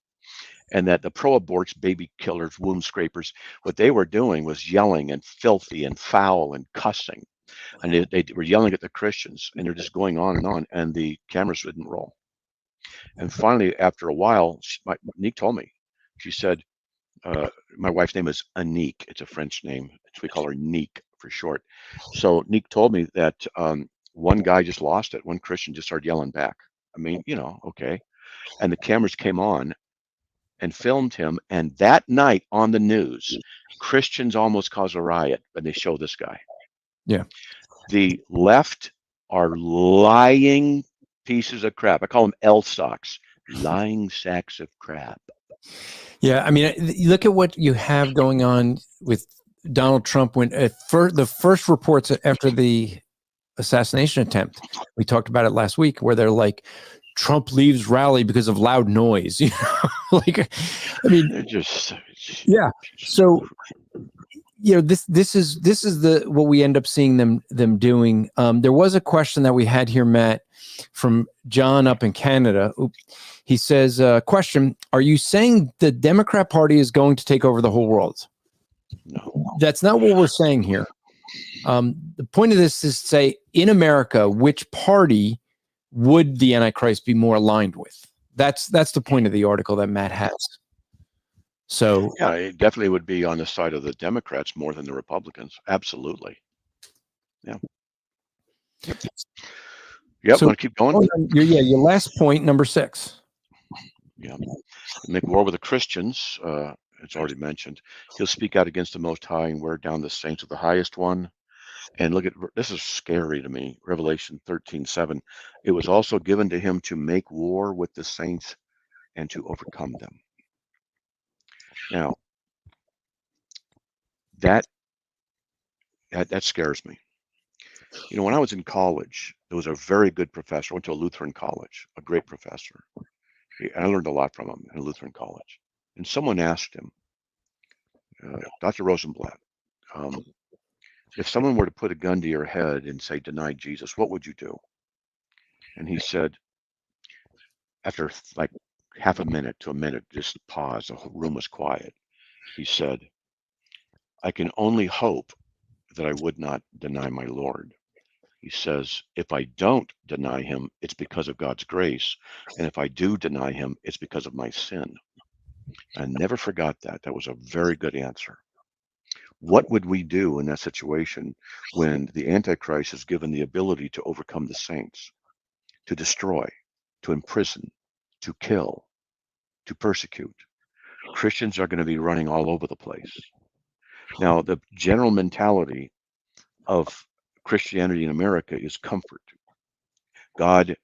And that the pro-aborts, baby killers, womb scrapers, what they were doing was yelling and filthy and foul and cussing. And they were yelling at the Christians, and they're just going on, and the cameras didn't roll. And finally, after a while, Nick told me, she said, my wife's name is Anik. It's a French name. So we call her Nick for short. So Nick told me that one guy just lost it. One Christian just started yelling back. I mean, okay. And the cameras came on and filmed him. And that night on the news, Christians almost caused a riot when they show this guy. Yeah. The left are lying pieces of crap. I call them L stocks, lying sacks of crap. Yeah, I mean, look at what you have going on with Donald Trump. When the first reports after the assassination attempt, we talked about it last week, where they're like, Trump leaves rally because of loud noise. Like, I mean, they're just yeah. So, this is what we end up seeing them doing. There was a question that we had here, Matt, from John up in Canada. He says, question, are you saying the Democrat Party is going to take over the whole world? No. That's not what we're saying here. The point of this is to say, in America, which party would the Antichrist be more aligned with? That's the point of the article that Matt has. So yeah, it definitely would be on the side of the Democrats more than the Republicans. Absolutely. Yeah. Yep. So, Want to keep going? Your last point, number 6. Yeah. Make war with the Christians. It's already mentioned. He'll speak out against the Most High and wear down the saints of the Highest One. And look at this is scary to me. Revelation 13:7. It was also given to him to make war with the saints and to overcome them. Now, that scares me. When I was in college, there was a very good professor. I went to a Lutheran college, a great professor. And I learned a lot from him in a Lutheran college. And someone asked him, Dr. Rosenblatt, if someone were to put a gun to your head and say, deny Jesus, what would you do? And he said, after like half a minute to a minute, just pause, the whole room was quiet. He said, I can only hope that I would not deny my Lord. He says, if I don't deny him, it's because of God's grace. And if I do deny him, it's because of my sin. I never forgot that. That was a very good answer. What would we do in that situation when the Antichrist is given the ability to overcome the saints, to destroy, to imprison, to kill, to persecute? Christians are going to be running all over the place. Now, the general mentality of Christianity in America is comfort. God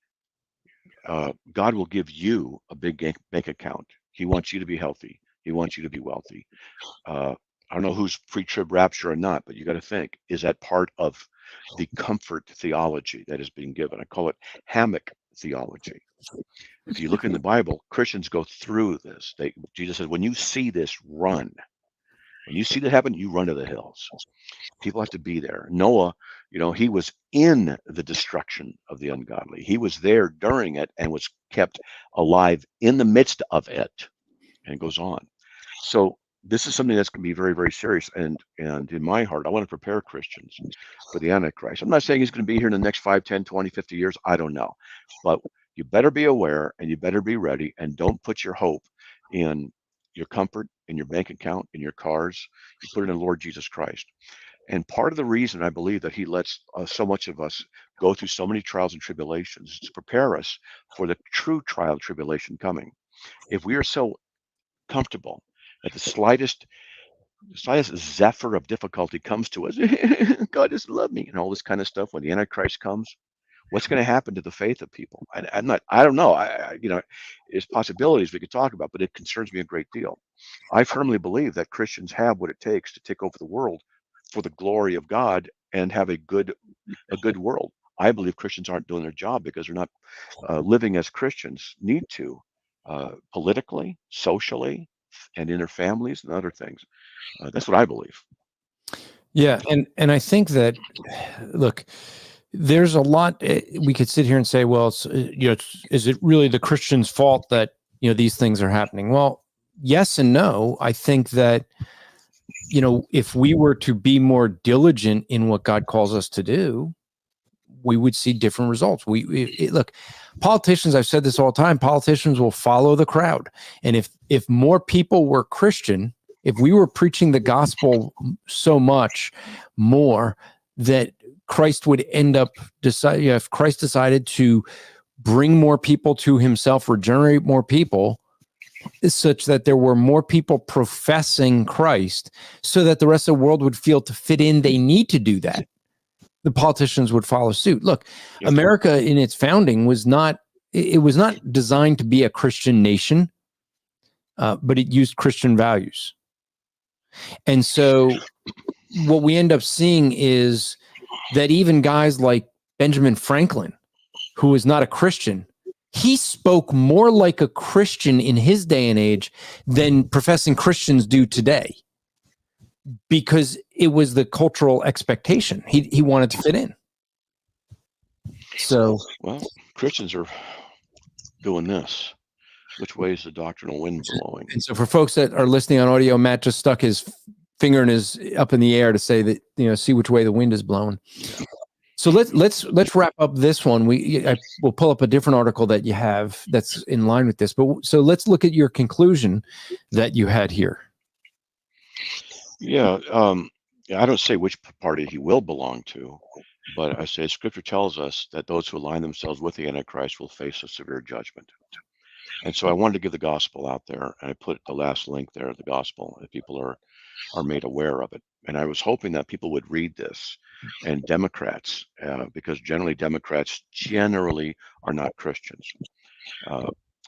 will give you a big bank account. He wants you to be healthy. He wants you to be wealthy. I don't know who's pre-trib rapture or not, but you got to think, is that part of the comfort theology that is being given? I call it hammock theology. If you look in the Bible, Christians go through this. Jesus says, when you see this, run. When you see that happen, you run to the hills. People have to be there. Noah, he was in the destruction of the ungodly. He was there during it and was kept alive in the midst of it. And it goes on. So this is something that's going to be very, very serious. And in my heart, I want to prepare Christians for the Antichrist. I'm not saying he's going to be here in the next 5, 10, 20, 50 years. I don't know. But you better be aware and you better be ready, and don't put your hope in your comfort, in your bank account, in your cars. You put it in the Lord Jesus Christ. And part of the reason I believe that he lets so much of us go through so many trials and tribulations is to prepare us for the true trial and tribulation coming. If we are so comfortable that the slightest zephyr of difficulty comes to us, God doesn't love me, and all this kind of stuff, when the Antichrist comes, what's going to happen to the faith of people? I don't know. There's possibilities we could talk about, but it concerns me a great deal. I firmly believe that Christians have what it takes to take over the world for the glory of God and have a good world. I believe Christians aren't doing their job because they're not living as Christians need to, politically, socially, and in their families and other things. That's what I believe. Yeah, and I think that, look, there's a lot we could sit here and say, well, is it really the Christian's fault that these things are happening? Well, yes and no. I think that if we were to be more diligent in what God calls us to do, we would see different results. Look, politicians, I've said this all the time, politicians will follow the crowd. And if more people were Christian, if we were preaching the gospel so much more, that Christ would end up if Christ decided to bring more people to himself, regenerate more people, such that there were more people professing Christ, so that the rest of the world would feel to fit in, they need to do that, the politicians would follow suit. Look, America in its founding was not designed to be a Christian nation, but it used Christian values. And so what we end up seeing is that even guys like Benjamin Franklin, who was not a Christian, he spoke more like a Christian in his day and age than professing Christians do today, because it was the cultural expectation. He wanted to fit in. So, well, Christians are doing this. Which way is the doctrinal wind blowing? And so for folks that are listening on audio, Matt just stuck his finger up in the air to say that, see which way the wind is blowing. Yeah. So let's wrap up this one. We'll pull up a different article that you have that's in line with this. But so let's look at your conclusion that you had here. Yeah, I don't say which party he will belong to, but I say Scripture tells us that those who align themselves with the Antichrist will face a severe judgment. And so I wanted to give the gospel out there, and I put the last link there, the gospel, if people are made aware of it. And I was hoping that people would read this, and Democrats, because generally Democrats are not Christians.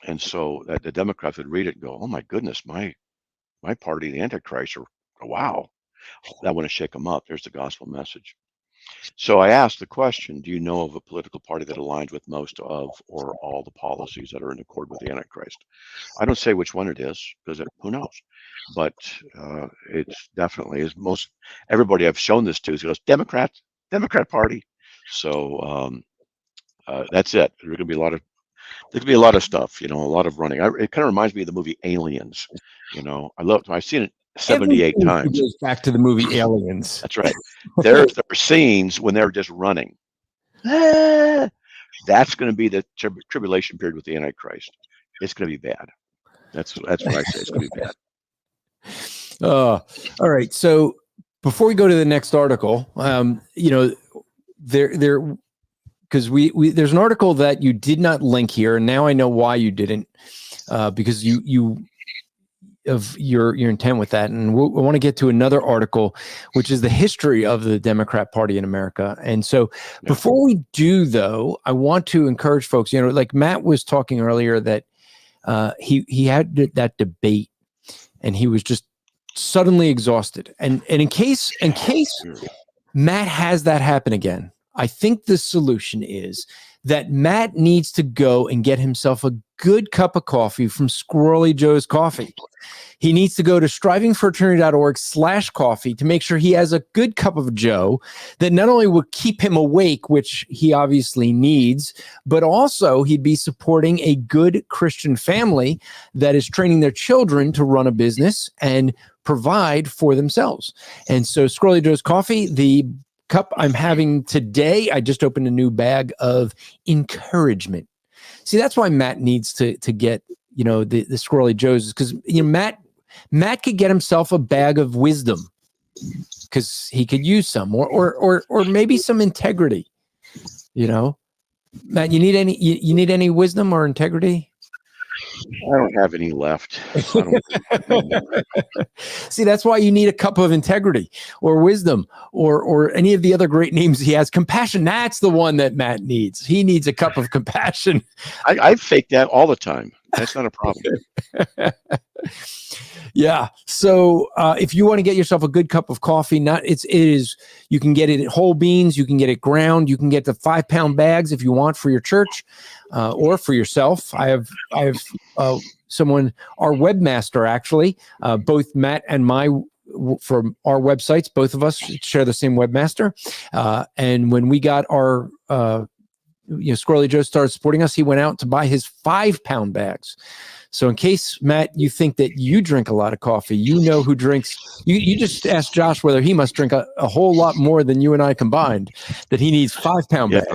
And so that the Democrats would read it and go, oh my goodness, my party, the Antichrist, wow, I want to shake them up. There's the gospel message. So I asked the question, do you know of a political party that aligns with most of or all the policies that are in accord with the Antichrist? I don't say which one it is, because who knows? But it's definitely, as most everybody I've shown this to goes, Democrat Party. So that's it. There's going to be a lot of stuff, a lot of running. It kind of reminds me of the movie Aliens. I've seen it 78 times. Goes back to the movie Aliens. That's right. There are scenes when they're just running. That's going to be the tribulation period with the Antichrist. It's going to be bad. That's what I say. It's going to be bad. All right. So before we go to the next article, because there's an article that you did not link here, and now I know why you didn't, because you of your intent with that. And I want to get to another article, which is the history of the Democrat Party in America. And so before we do, though, I want to encourage folks, like Matt was talking earlier, that he had that debate and he was just suddenly exhausted. And in case Matt has that happen again, I think the solution is that Matt needs to go and get himself a good cup of coffee from Squirrely Joe's Coffee. He needs to go to strivingforeternity.org/coffee to make sure he has a good cup of Joe that not only will keep him awake, which he obviously needs, but also he'd be supporting a good Christian family that is training their children to run a business and provide for themselves. And so Squirrely Joe's Coffee, the cup I'm having today, I just opened a new bag of encouragement. See, that's why Matt needs to get, the Squirrely Joe's, because Matt could get himself a bag of wisdom because he could use some, or maybe some integrity. Matt, you need any wisdom or integrity? I don't have any left. See, that's why you need a cup of integrity or wisdom or any of the other great names he has. Compassion, that's the one that Matt needs. He needs a cup of compassion. I fake that all the time. That's not a problem. Yeah. So if you want to get yourself a good cup of coffee, you can get it at whole beans, you can get it ground, you can get the 5-pound bags if you want for your church or for yourself. I have someone, our webmaster actually, both Matt and from our websites, both of us share the same webmaster. And when we got our Squirrely Joe started supporting us, he went out to buy his 5-pound bags. So in case, Matt, you think that you drink a lot of coffee, who drinks, you just ask Josh whether he must drink a whole lot more than you and I combined, that he needs 5-pound bags.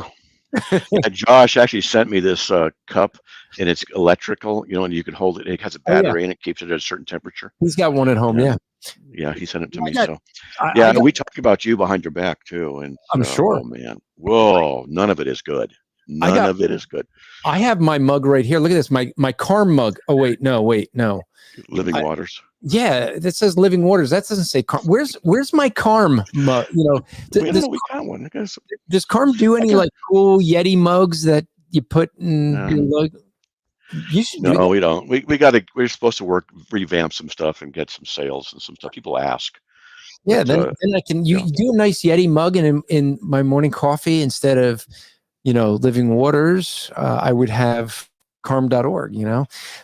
Josh actually sent me this cup, and it's electrical, and you can hold it. It has a battery and it keeps it at a certain temperature. He's got one at home, yeah. Yeah, he sent it to me. We talk about you behind your back too, and I'm sure. Oh man, whoa, none of it is good. None of it is good. I have my mug right here. Look at this, my Carm mug. Oh wait, no. Living Waters. Yeah, that says Living Waters. That doesn't say Carm. Where's my Carm mug? We got one. Does Carm do any cool Yeti mugs that you put in your logo? You should. No, we don't. We're supposed to revamp some stuff and get some sales and some stuff. People ask. Yeah, then I can. You do a nice Yeti mug in my morning coffee instead of, Living Waters. I would have carm.org,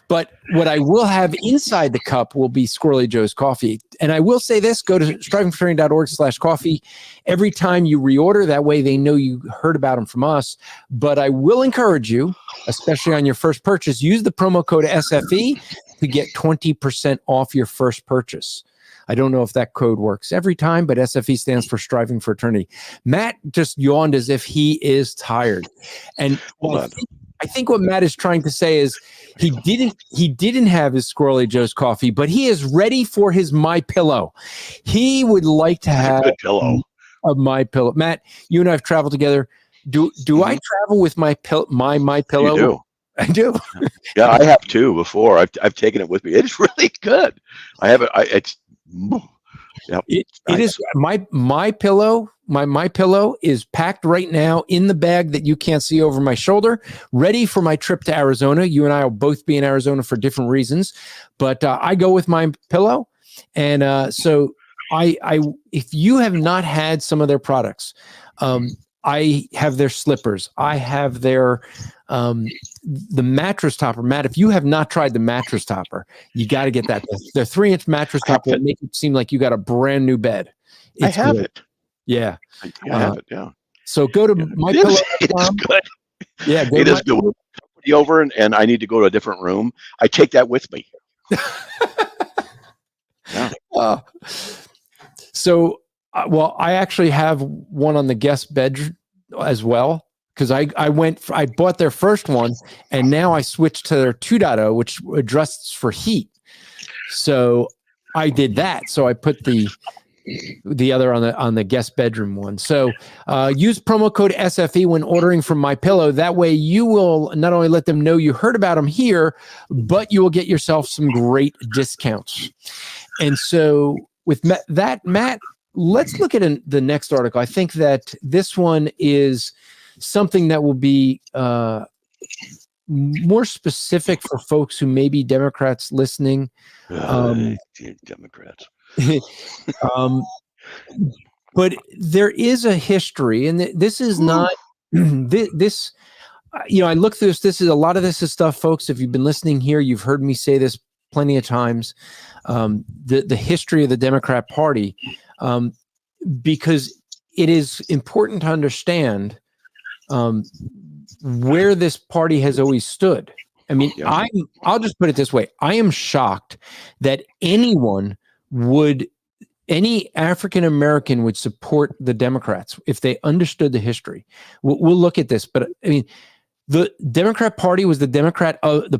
but what I will have inside the cup will be Squirrely Joe's Coffee. And I will say this, go to strivingforeternity.org/coffee every time you reorder. That way they know you heard about them from us. But I will encourage you, especially on your first purchase, use the promo code SFE to get 20% off your first purchase. I don't know if that code works every time, but SFE stands for Striving for Eternity. Matt just yawned as if he is tired. And I think what Matt is trying to say is he didn't have his Squirrely Joe's Coffee, but he is ready for his My Pillow. He would like to have a My Pillow. Matt, you and I have traveled together. Do I travel with my pillow? You do. I do. Yeah, I have too before. I've taken it with me. It's really good. I have it. It is my pillow. My pillow is packed right now in the bag that you can't see over my shoulder, ready for my trip to Arizona. You and I will both be in Arizona for different reasons, but I go with my pillow, and so I if you have not had some of their products, I have their slippers. I have their the mattress topper. Matt, if you have not tried the mattress topper, you got to get that. The 3-inch mattress topper will make it seem like you got a brand new bed. I have it. Yeah. I have it. Yeah. So go to mypillow.com. It is good. Yeah. It is good. Put you over and I need to go to a different room. I take that with me. Yeah. So, I actually have one on the guest bed as well. Because I bought their first one, and now I switched to their 2.0, which adjusts for heat. So I did that. So I put the other on the guest bedroom one. So use promo code SFE when ordering from MyPillow. That way you will not only let them know you heard about them here, but you will get yourself some great discounts. And so with that, Matt, let's look at the next article. I think that this one is something that will be more specific for folks who may be Democrats listening. Democrats. But there is a history, and this is not this. I look through this. This is a lot of this is stuff, folks. If you've been listening here, you've heard me say this plenty of times. The history of the Democrat Party, because it is important to understand where this party has always stood. I mean, Yeah. I'll just put it this way. I am shocked that any African American would support the Democrats if they understood the history. We'll look at this, but I mean, the Democrat Party was the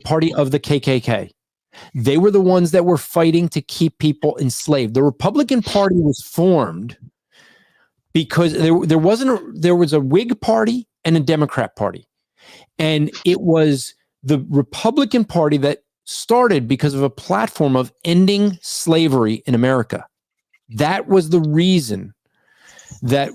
party of the KKK. They were the ones that were fighting to keep people enslaved. The Republican Party was formed because there was a Whig Party and a Democrat Party, and it was the Republican Party that started because of a platform of ending slavery in America. That was the reason that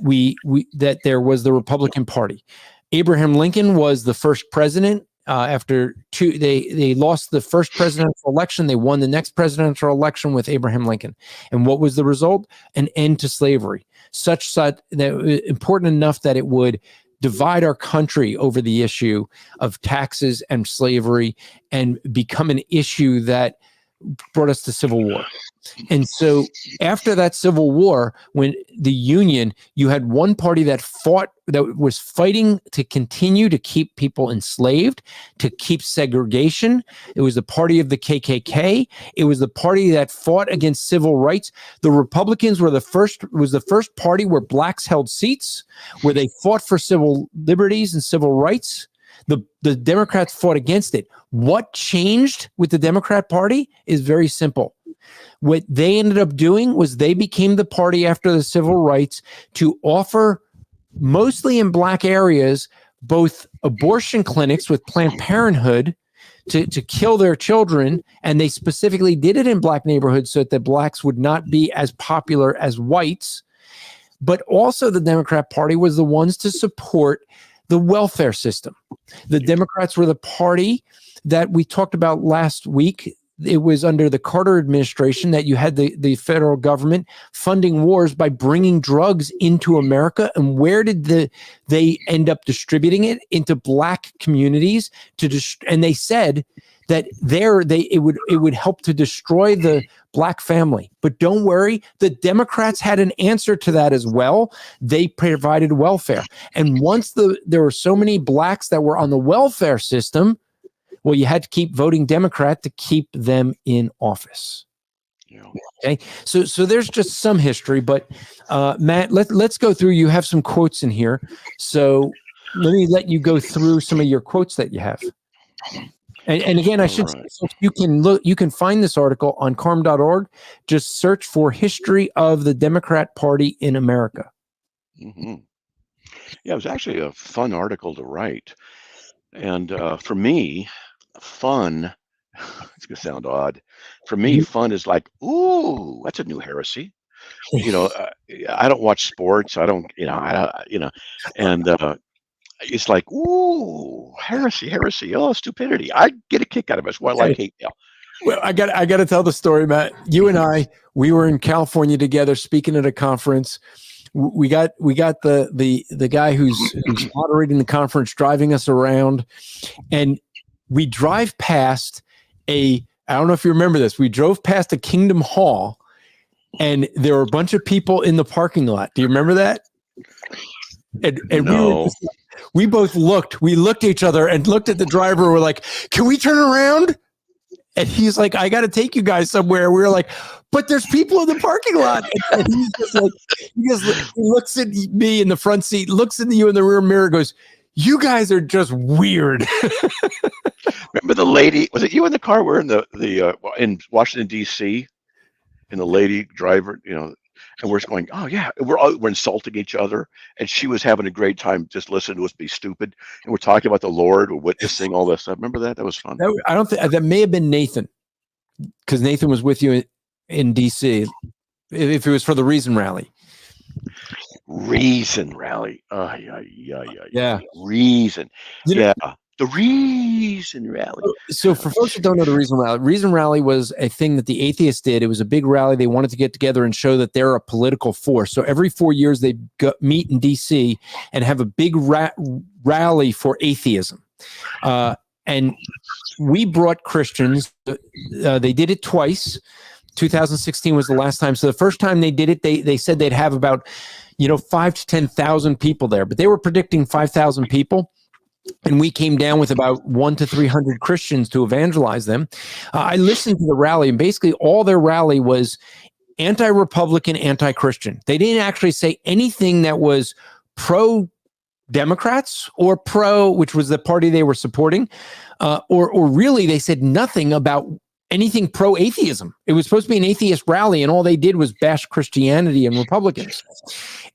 that there was the Republican Party. Abraham Lincoln was the first president. They lost the first presidential election. They won the next presidential election with Abraham Lincoln. And what was the result? An end to slavery, such that important enough that it would divide our country over the issue of taxes and slavery and become an issue that brought us to civil war. And so after that Civil War, when the Union, you had one party that was fighting to continue to keep people enslaved, to keep segregation. It was the party of the KKK. It was the party that fought against civil rights. The Republicans was the first party where blacks held seats, where they fought for civil liberties and civil rights. The Democrats fought against it. What changed with the Democrat Party is very simple. What they ended up doing was they became the party after the civil rights to offer, mostly in black areas, both abortion clinics with Planned Parenthood to kill their children. And they specifically did it in black neighborhoods so that the blacks would not be as popular as whites. But also the Democrat Party was the ones to support the welfare system. The Democrats were the party that we talked about last week. It was under the Carter administration that you had the federal government funding wars by bringing drugs into America. And where did they end up distributing it? Into black communities and they said that it would help to destroy the black family. But don't worry, the Democrats had an answer to that as well. They provided welfare. And once there were so many blacks that were on the welfare system, well, you had to keep voting Democrat to keep them in office. Yeah. Okay, so there's just some history, but Matt, let's go through. You have some quotes in here, so let me let you go through some of your quotes that you have. And again, I should say, you can find this article on carm.org. Just search for History of the Democrat Party in America. Mm-hmm. Yeah, it was actually a fun article to write. And for me, fun, it's going to sound odd. For me, fun is like, ooh, that's a new heresy. I don't watch sports. I don't, and it's like, ooh, heresy. Oh, stupidity. I get a kick out of it. That's why I like hate mail. Well, I got to tell the story, Matt. You and we were in California together speaking at a conference. We got the guy who's moderating the conference driving us around, and we drive past I don't know if you remember this. We drove past a Kingdom Hall, and there were a bunch of people in the parking lot. Do you remember that? And no. We both looked. We looked at each other and looked at the driver. We're like, "Can we turn around?" And he's like, "I got to take you guys somewhere." We were like, "But there's people in the parking lot." And he's just like, he looks at me in the front seat, looks at you in the rear mirror, goes, "You guys are just weird." Remember the lady? Was it you in the car? We're in Washington D.C. and the lady driver, and we're going, "Oh yeah," we're insulting each other, and she was having a great time just listening to us be stupid, and we're talking about the Lord, we're witnessing all this stuff. Remember that? That was fun. I don't think that may have been Nathan, because Nathan was with you in D.C. If it was for the Reason Rally. Reason Rally. Yeah. Reason. Yeah. The Reason Rally. So for folks that don't know the Reason Rally was a thing that the atheists did. It was a big rally. They wanted to get together and show that they're a political force. So every 4 years they meet in D.C. and have a big rally for atheism. And we brought Christians. They did it twice. 2016 was the last time. So the first time they did it, they said they'd have about 5 to 10,000 people there, but they were predicting 5,000 people. And we came down with about 100 to 300 Christians to evangelize them. I listened to the rally, and basically all their rally was anti-Republican, anti-Christian. They didn't actually say anything that was pro-Democrats or pro, which was the party they were supporting, or really they said nothing about anything pro-atheism. It was supposed to be an atheist rally, and all they did was bash Christianity and Republicans.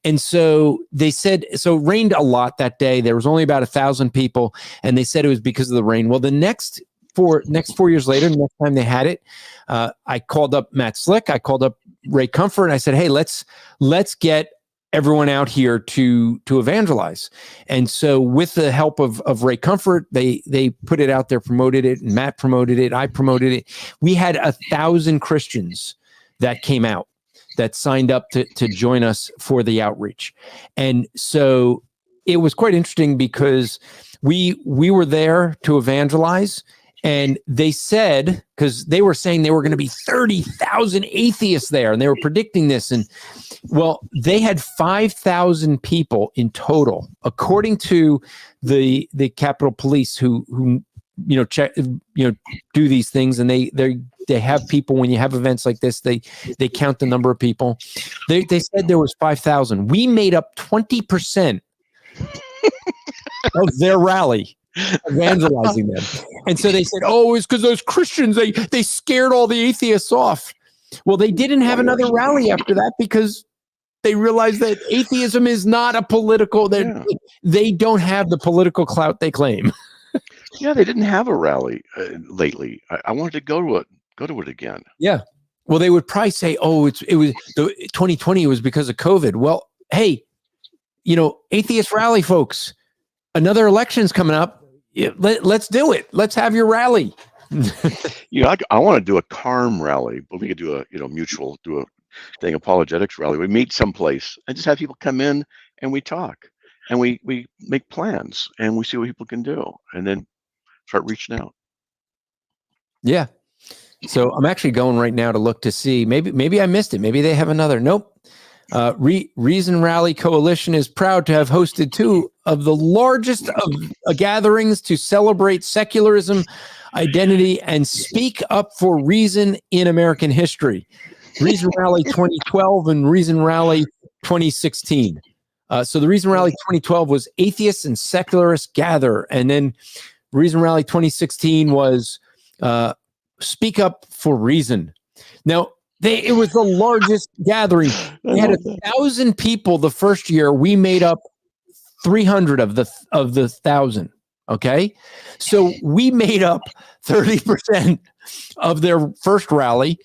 And so they said, so it rained a lot that day. There was only about 1,000 people, and they said it was because of the rain. Well, the next 4 years later, the next time they had it, I called up Matt Slick, I called up Ray Comfort, and I said, hey, let's get everyone out here to evangelize. And so with the help of Ray Comfort, they put it out there, promoted it, and Matt promoted it, I promoted it. We had 1,000 Christians that came out, that signed up to join us for the outreach. And so it was quite interesting because we were there to evangelize, and they said, because they were saying there were going to be 30,000 atheists there, and they were predicting this. And well, they had 5,000 people in total, according to the Capitol Police, who check, do these things, and they have people when you have events like this. They count the number of people. They said there was 5,000. We made up 20% of their rally, evangelizing them. And so they said, oh, it's because those Christians, they scared all the atheists off. Well, they didn't have another rally after that because they realized that atheism is not a political, they don't have the political clout they claim. Yeah, they didn't have a rally lately. I wanted to go to it again. Yeah. Well, they would probably say, oh, it was the 2020 was because of COVID. Well, hey, atheist rally, folks, another election's coming up. Let's do it. Let's have your rally. I want to do a CARM rally, but we could do a do a thing, apologetics rally. We meet someplace and just have people come in and we talk and we make plans and we see what people can do and then start reaching out. Yeah. So I'm actually going right now to look to see, maybe I missed it. Maybe they have another. Nope. Reason Rally Coalition is proud to have hosted 2 of the largest of gatherings to celebrate secularism, identity, and speak up for reason in American history. Reason Rally 2012 and Reason Rally 2016. So the Reason Rally 2012 was atheists and secularists gather, and then Reason Rally 2016 was speak up for reason. Now, it was the largest gathering. They had 1,000 people the first year. We made up 300 of the 1,000. Okay, so we made up 30% of their first rally,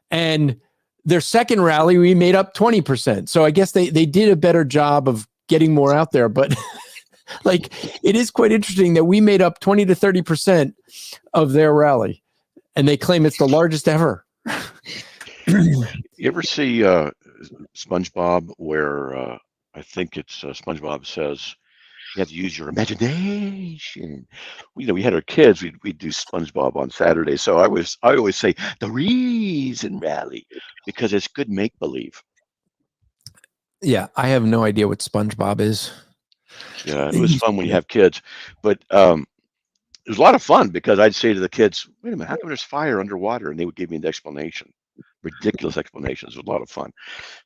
and their second rally we made up 20%. So I guess they did a better job of getting more out there. But it is quite interesting that we made up 20 to 30% of their rally, and they claim it's the largest ever. You ever see SpongeBob where I think it's SpongeBob says you have to use your imagination. We had our kids. We'd do SpongeBob on Saturday. So I always say the Reason Rally because it's good make believe. Yeah, I have no idea what SpongeBob is. Yeah, it was fun when you have kids, but it was a lot of fun because I'd say to the kids, "Wait a minute, how come there's fire underwater?" And they would give me an explanation. Ridiculous explanations. It was a lot of fun.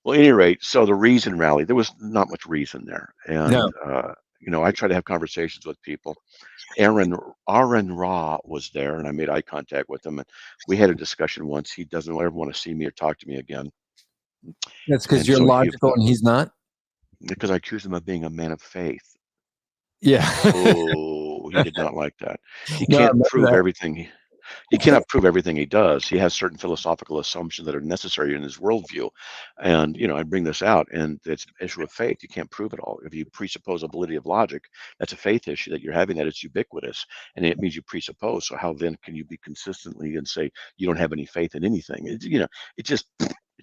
Well, at any rate, so the Reason Rally, there was not much reason there, and I try to have conversations with people. Aaron Ra was there, and I made eye contact with him, and we had a discussion once. He doesn't ever want to see me or talk to me again. That's because you're logical and he's not. Because I accused him of being a man of faith. Yeah. Oh, he did not like that. He can't prove everything. He cannot prove everything he does. He has certain philosophical assumptions that are necessary in his worldview. And, I bring this out, and it's an issue of faith. You can't prove it all. If you presuppose a validity of logic, that's a faith issue that you're having, that it's ubiquitous. And it means you presuppose. So how then can you be consistently and say you don't have any faith in anything? It's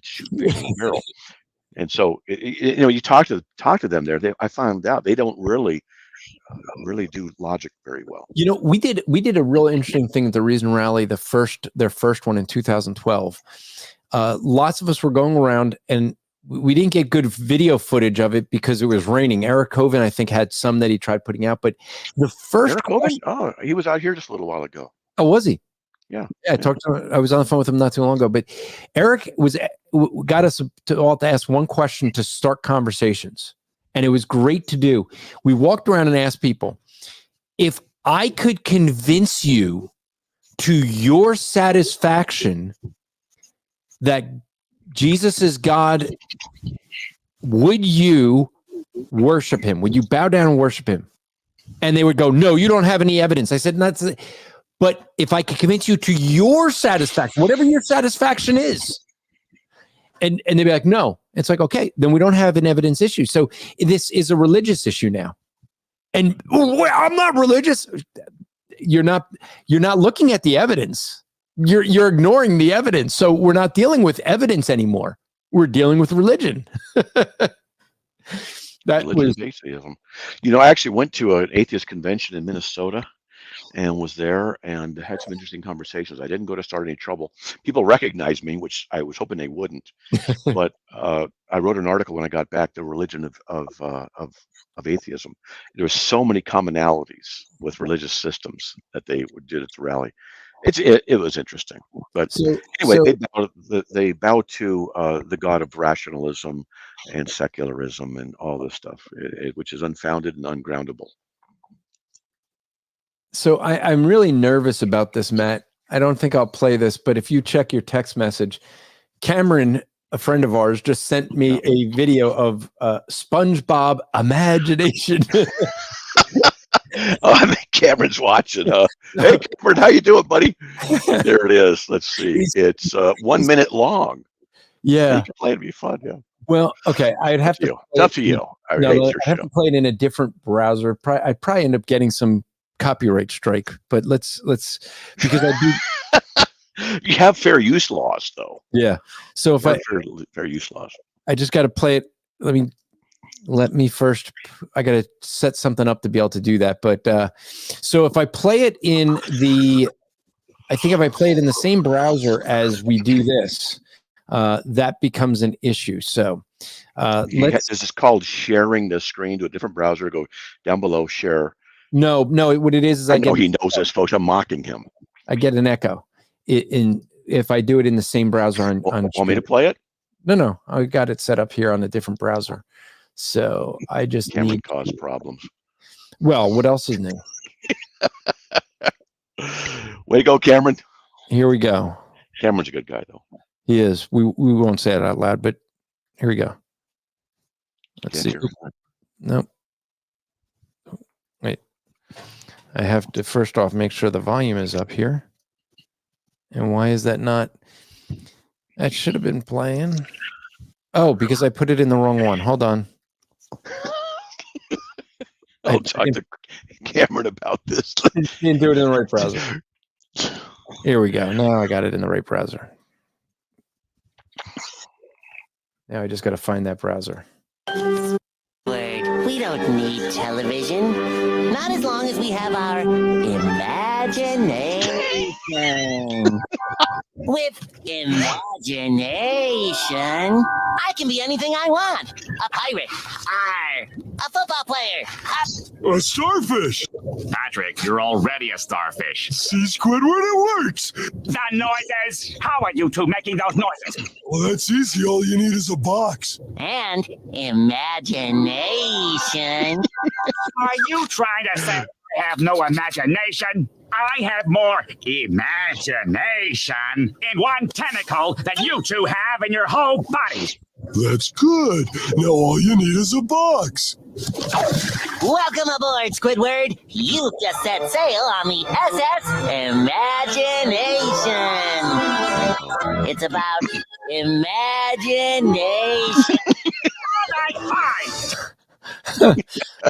shoot fish in the barrel. And so, you talk to them there. I found out they don't really really do logic very well. You know, we did a real interesting thing at the Reason Rally, their first one in 2012. Lots of us were going around, and we didn't get good video footage of it because it was raining. Eric Coven, I think, had some that he tried putting out, but the first Eric Coven? Oh, he was out here just a little while ago. Oh, was he? Yeah. I talked to him. I was on the phone with him not too long ago, but Eric got us all to ask one question to start conversations. And it was great to do. We walked around and asked people, if I could convince you to your satisfaction that Jesus is God, would you worship him? Would you bow down and worship him? And they would go, no, you don't have any evidence. I said, but if I could convince you to your satisfaction, whatever your satisfaction is, and they'd be like, no. It's like, okay, then we don't have an evidence issue. So this is a religious issue now. And I'm not religious. You're not looking at the evidence. You're ignoring the evidence. So we're not dealing with evidence anymore. We're dealing with religion. Religious atheism. You know, I actually went to an atheist convention in Minnesota and was there and had some interesting conversations. I didn't go to start any trouble. People recognized me, which I was hoping they wouldn't. But I wrote an article when I got back, The Religion of Atheism. There were so many commonalities with religious systems that they did at the rally. It was interesting. But anyway, they bow to the god of rationalism and secularism and all this stuff, which is unfounded and ungroundable. So I'm really nervous about this, Matt. I don't think I'll play this, but if you check your text message, Cameron, a friend of ours, just sent me a video of SpongeBob imagination. Oh, I think Cameron's watching. Hey, Cameron, how you doing, buddy? There it is. Let's see. It's 1 minute long. Yeah. You can play it. It'd be fun. Yeah. Well, okay. I'd have to. It's up to you. I have to play it in a different browser. I'd probably end up getting some copyright strike, but let's because I do. You have fair use laws, though. Yeah. So if fair use laws, I just got to play it. Let me first. I got to set something up to be able to do that. But so if I play it in I think if I play it in the same browser as we do this, that becomes an issue. So this is called sharing the screen to a different browser. Go down below, share. No. What it is I know he knows this, folks. I'm mocking him. I get an echo. If I do it in the same brbrowser on want me to play it? No. I got it set up here on a different browser. So I just Cameron cause problems. Well, what else is new? Way to go, Cameron. Here we go. Cameron's a good guy, though. He is. We won't say it out loud, but here we go. Let's see. Nope. Wait. I have to first off make sure the volume is up here. And why is that not? That should have been playing. Oh, because I put it in the wrong one. Hold on. I'll talk to Cameron about this. Didn't do it in the right browser. Here we go. Now I got it in the right browser. Now I just got to find that browser. We don't need television. Not as long as we have our imagination. With imagination, I can be anything I want. A pirate. A football player. A starfish. Patrick, you're already a starfish. See, Squidward, it works. The noises! How are you two making those noises? Well, that's easy. All you need is a box. And imagination. Are you trying to say I have no imagination? I have more imagination in one tentacle than you two have in your whole bodies. That's good. Now all you need is a box. Welcome aboard, Squidward. You've just set sail on the SS Imagination. It's about imagination. All right, fine.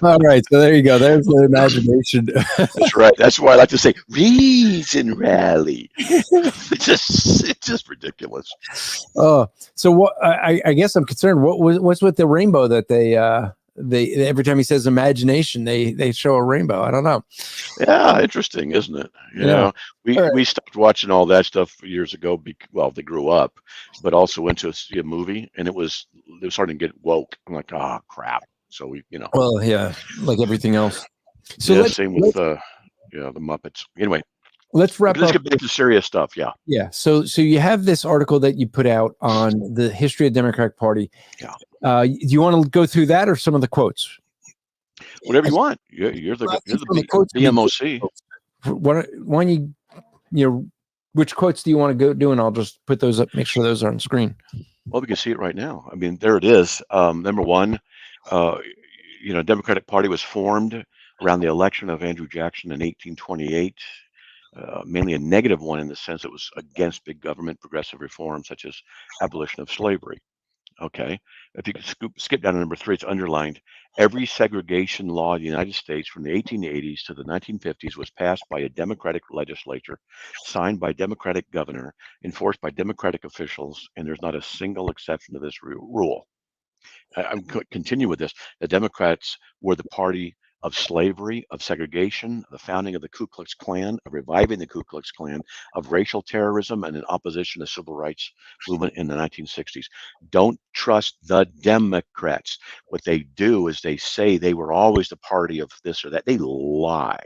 All right, so there you go. There's the imagination. That's right. That's why I like to say Reason Rally. It's just ridiculous. Oh, so what? I guess I'm concerned. What's with the rainbow that they they every time he says imagination, they show a rainbow. I don't know. Yeah, interesting, isn't it? Yeah. We All right. we stopped watching all that stuff years ago. Well, they grew up, but also went to see a movie, and it was starting to get woke. I'm like, oh crap. So Well, yeah, like everything else. So yeah, let's same with the Muppets. Anyway, let's wrap let's up. get back to serious stuff. Yeah, Yeah. So you have this article that you put out on the history of the Democratic Party. Yeah. Do you want to go through that or some of the quotes? whatever you want. You're Well, I the think some of the quotes would be BMOC. good. Why don't you which quotes do you want to go do? And I'll just put those up, make sure those are on screen. Well, we can see it right now. I mean, there it is. Number one, Democratic Party was formed around the election of Andrew Jackson in 1828. Mainly a negative one in the sense it was against big government progressive reforms such as abolition of slavery. Okay. If you could skip down to number three, it's underlined. Every segregation law in the United States from the 1880s to the 1950s was passed by a Democratic legislature, signed by a Democratic governor, enforced by Democratic officials, and there's not a single exception to this rule. I'm continue with this. The Democrats were the party of slavery, of segregation, the founding of the Ku Klux Klan, of reviving the Ku Klux Klan, of racial terrorism, and in opposition to civil rights movement in the 1960s. Don't trust the Democrats. What they do is they say they were always the party of this or that. They lie.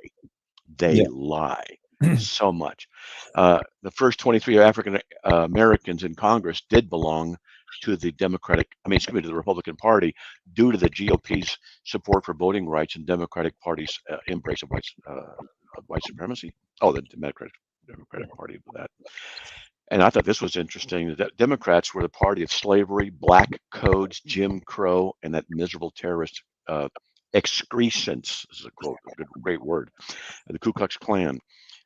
They lie so much. The first 23 African Americans in Congress did belong to the to the Republican Party due to the GOP's support for voting rights and Democratic Party's embrace of white supremacy. Oh, the Democratic Party for that. And I thought this was interesting that Democrats were the party of slavery, black codes, Jim Crow, and that miserable terrorist excrescence. This is a quote, a great word. The Ku Klux Klan.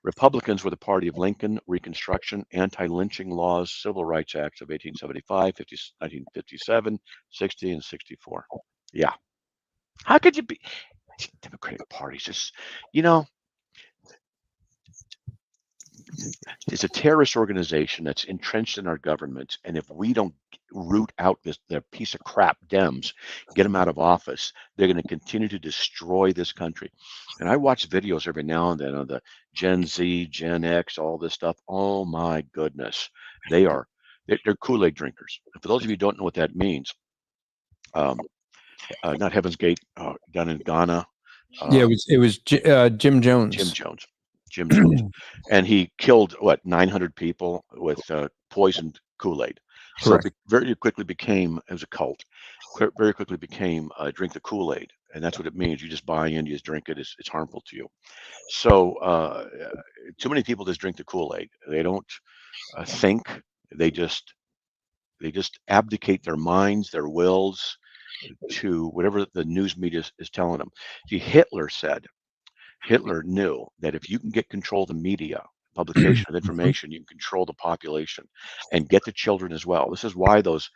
Republicans were the party of Lincoln, Reconstruction, anti-lynching laws, Civil Rights Acts of 1875, 1957, 60, and 64. Yeah. How could you be Democratic Party? Just, it's a terrorist organization that's entrenched in our government. And if we don't root out their piece of crap Dems, get them out of office, they're going to continue to destroy this country. And I watch videos every now and then on the Gen Z, Gen X, all this stuff. Oh my goodness. They're Kool-Aid drinkers. And for those of you who don't know what that means, not Heaven's Gate down in Ghana. It was Jim Jones. Jim Jones, and he killed 900 people with poisoned Kool-Aid. So it very quickly became, as a cult, very quickly became drink the Kool-Aid, and that's what it means. You just buy in, you just drink it. It's harmful to you. So too many people just drink the Kool-Aid. They don't think. They just abdicate their minds, their wills to whatever the news media is telling them. See, Hitler knew that if you can get control of the media, publication of information, you can control the population and get the children as well. This is why those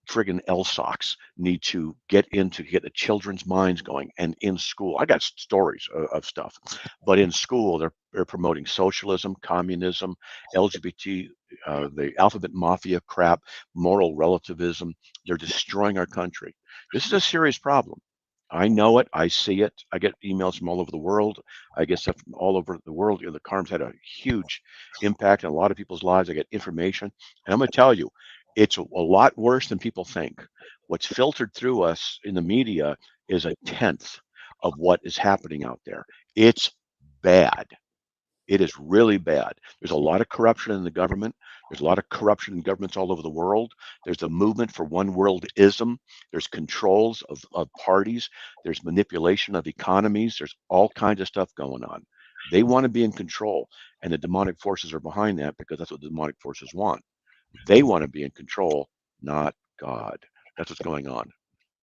friggin' LSOCs need to get the children's minds going. And in school, I got stories of stuff, but in school, they're promoting socialism, communism, LGBT, the alphabet mafia crap, moral relativism. They're destroying our country. This is a serious problem. I know it. I see it. I get emails from all over the world. I get stuff from all over the world. The Carms had a huge impact on a lot of people's lives. I get information. And I'm going to tell you, it's a lot worse than people think. What's filtered through us in the media is a tenth of what is happening out there. It's bad. It is really bad. There's a lot of corruption in the government. There's a lot of corruption in governments all over the world. There's a movement for one worldism. There's controls of parties. There's manipulation of economies. There's all kinds of stuff going on. They want to be in control, and the demonic forces are behind that because that's what the demonic forces want. They want to be in control, not God. That's what's going on.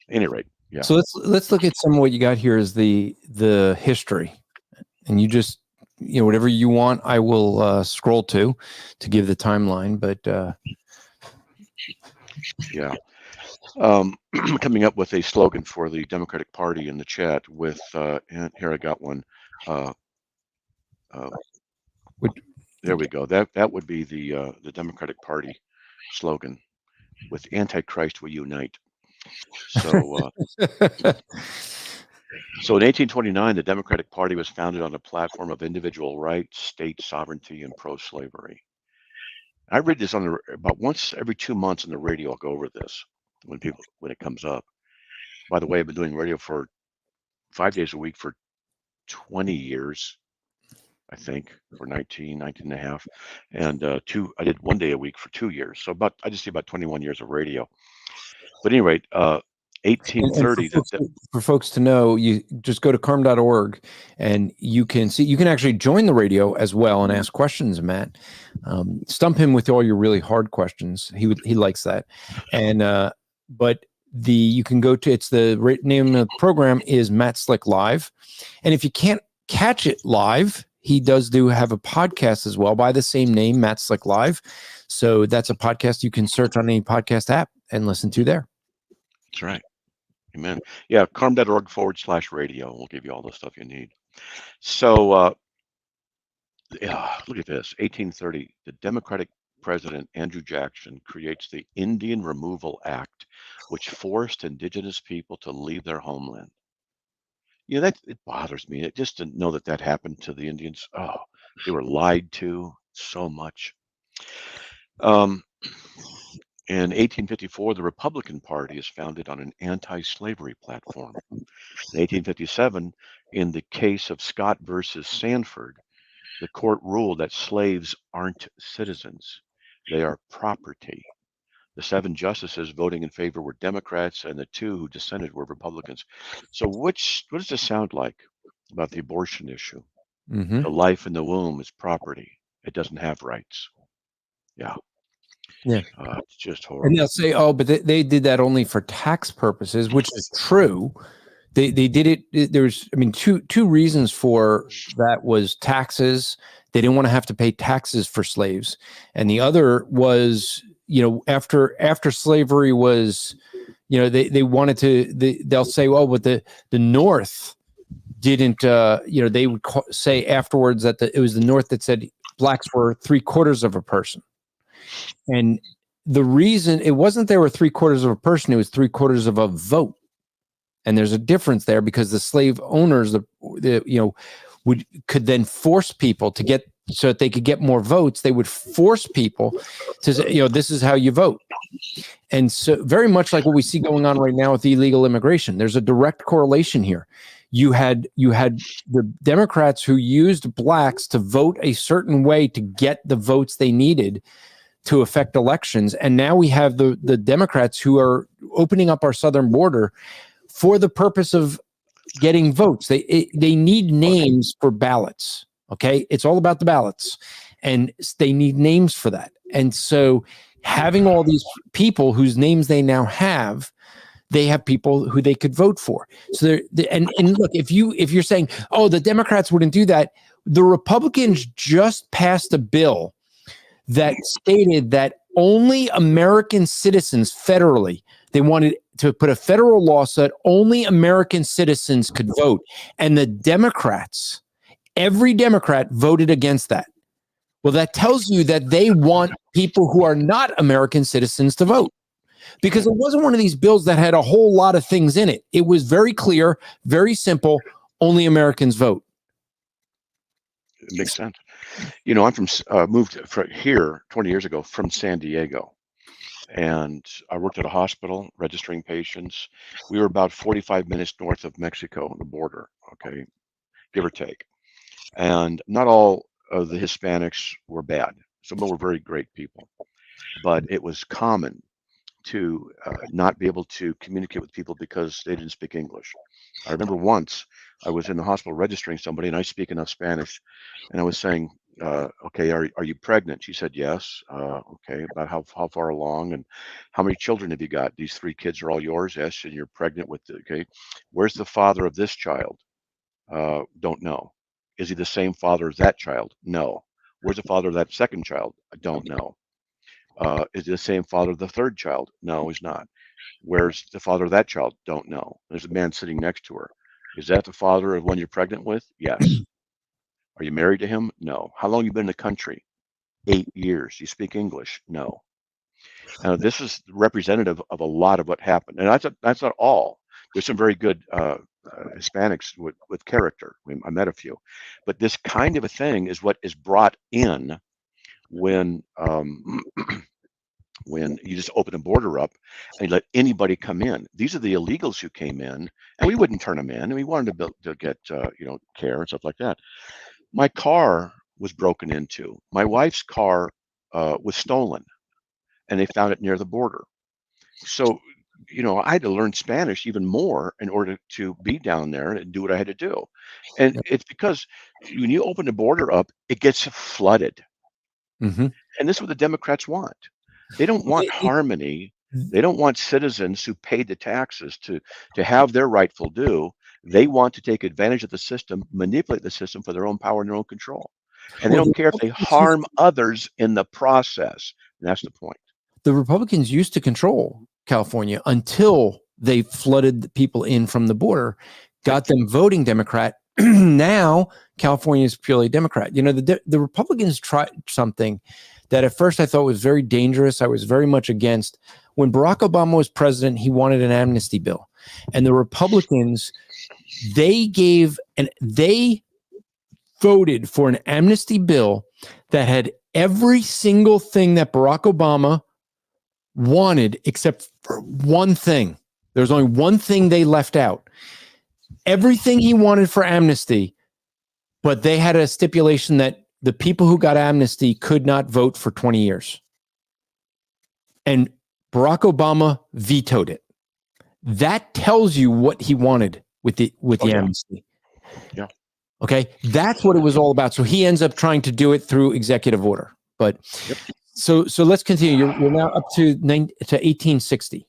At any rate, yeah. So let's look at some of what you got here is the history, and you just whatever you want, I will scroll to give the timeline. But yeah, coming up with a slogan for the Democratic Party in the chat with, and here I got one. There we go. That would be the Democratic Party slogan. With Antichrist we unite. So, so in 1829, the Democratic Party was founded on a platform of individual rights, state sovereignty, and pro-slavery. I read this on about once every 2 months on the radio. I'll go over this when it comes up. By the way, I've been doing radio for 5 days a week for 20 years, I think, for 19 and a half. And I did 1 day a week for 2 years. So I just see about 21 years of radio. But anyway, And 1830. for folks to know, you just go to carm.org and you can actually join the radio as well and ask questions, Matt. Stump him with all your really hard questions. He likes that. And but you can go to the name of the program is Matt Slick Live. And if you can't catch it live, he does have a podcast as well by the same name, Matt Slick Live. So that's a podcast you can search on any podcast app and listen to there. That's right. Amen. Yeah, carm.org/radio. We'll give you all the stuff you need. So, yeah, look at this. 1830, the Democratic President Andrew Jackson creates the Indian Removal Act, which forced indigenous people to leave their homeland. You know, it bothers me. Just to know that happened to the Indians. Oh, they were lied to so much. In 1854, the Republican Party is founded on an anti-slavery platform. In 1857, in the case of Scott versus Sanford, the court ruled that slaves aren't citizens. They are property. The 7 justices voting in favor were Democrats, and the 2 who dissented were Republicans. So what does this sound like about the abortion issue? Mm-hmm. The life in the womb is property. It doesn't have rights. Yeah. It's just horrible. And they'll say, "Oh, but they did that only for tax purposes," which is true. They did it. There's, two reasons for that was taxes. They didn't want to have to pay taxes for slaves, and the other was, after slavery was, they wanted to. They'll say, "Oh, but the North didn't." They would say afterwards that it was the North that said blacks were 3/4 of a person. And the reason it wasn't they were 3/4 of a person, it was 3/4 of a vote. And there's a difference there because the slave owners, could then force people to get so that they could get more votes. They would force people to say, this is how you vote. And so very much like what we see going on right now with illegal immigration, there's a direct correlation here. You had the Democrats who used blacks to vote a certain way to get the votes they needed to affect elections. And now we have the Democrats who are opening up our southern border for the purpose of getting votes. They need names for ballots. Okay. It's all about the ballots, and they need names for that. And so having all these people whose names they now have, they have people who they could vote for. So and look, if you're saying, oh, the Democrats wouldn't do that, the Republicans just passed a bill that stated that only American citizens federally, they wanted to put a federal law so that only American citizens could vote. And the Democrats, every Democrat voted against that. Well, that tells you that they want people who are not American citizens to vote. Because it wasn't one of these bills that had a whole lot of things in it. It was very clear, very simple, only Americans vote. It makes sense. I'm from moved here 20 years ago from San Diego, and I worked at a hospital registering patients. We were about 45 minutes north of Mexico on the border, okay, give or take. And not all of the Hispanics were bad. Some of them were very great people, but it was common to not be able to communicate with people because they didn't speak English. I remember once I was in the hospital registering somebody, and I speak enough Spanish, and I was saying, okay, are you pregnant? She said, yes. Okay, about how far along, and how many children have you got? These 3 kids are all yours? Yes. And you're pregnant with okay. Where's the father of this child? Don't know. Is he the same father as that child? No. Where's the father of that second child? I don't know. Is he the same father of the 3rd child? No, he's not. Where's the father of that child? Don't know. There's a man sitting next to her. Is that the father of one you're pregnant with? Yes. Are you married to him? No. How long have you been in the country? 8 years. Do you speak English? No. This is representative of a lot of what happened, and that's not all. There's some very good Hispanics with character. I met a few, but this kind of a thing is what is brought in when when you just open a border up and you let anybody come in. These are the illegals who came in, and we wouldn't turn them in, and we wanted to get care and stuff like that. My car was broken into. My wife's car was stolen, and they found it near the border. So, I had to learn Spanish even more in order to be down there and do what I had to do. And it's because when you open the border up, it gets flooded. Mm-hmm. And this is what the Democrats want. They don't want harmony. They don't want citizens who paid the taxes to have their rightful due. They want to take advantage of the system, manipulate the system for their own power and their own control. And they don't care if they harm others in the process. And that's the point. The Republicans used to control California until they flooded the people in from the border, got them voting Democrat. Now California is purely Democrat. The Republicans tried something that at first I thought was very dangerous. I was very much against. When Barack Obama was president, he wanted an amnesty bill, and the Republicans, they voted for an amnesty bill that had every single thing that Barack Obama wanted except for one thing. There's only one thing they left out. Everything he wanted for amnesty, but they had a stipulation that the people who got amnesty could not vote for 20 years. And Barack Obama vetoed it. That tells you what he wanted with the amnesty. Yeah. Okay, that's what it was all about. So he ends up trying to do it through executive order. But yep. So let's continue. You're now up to 1860.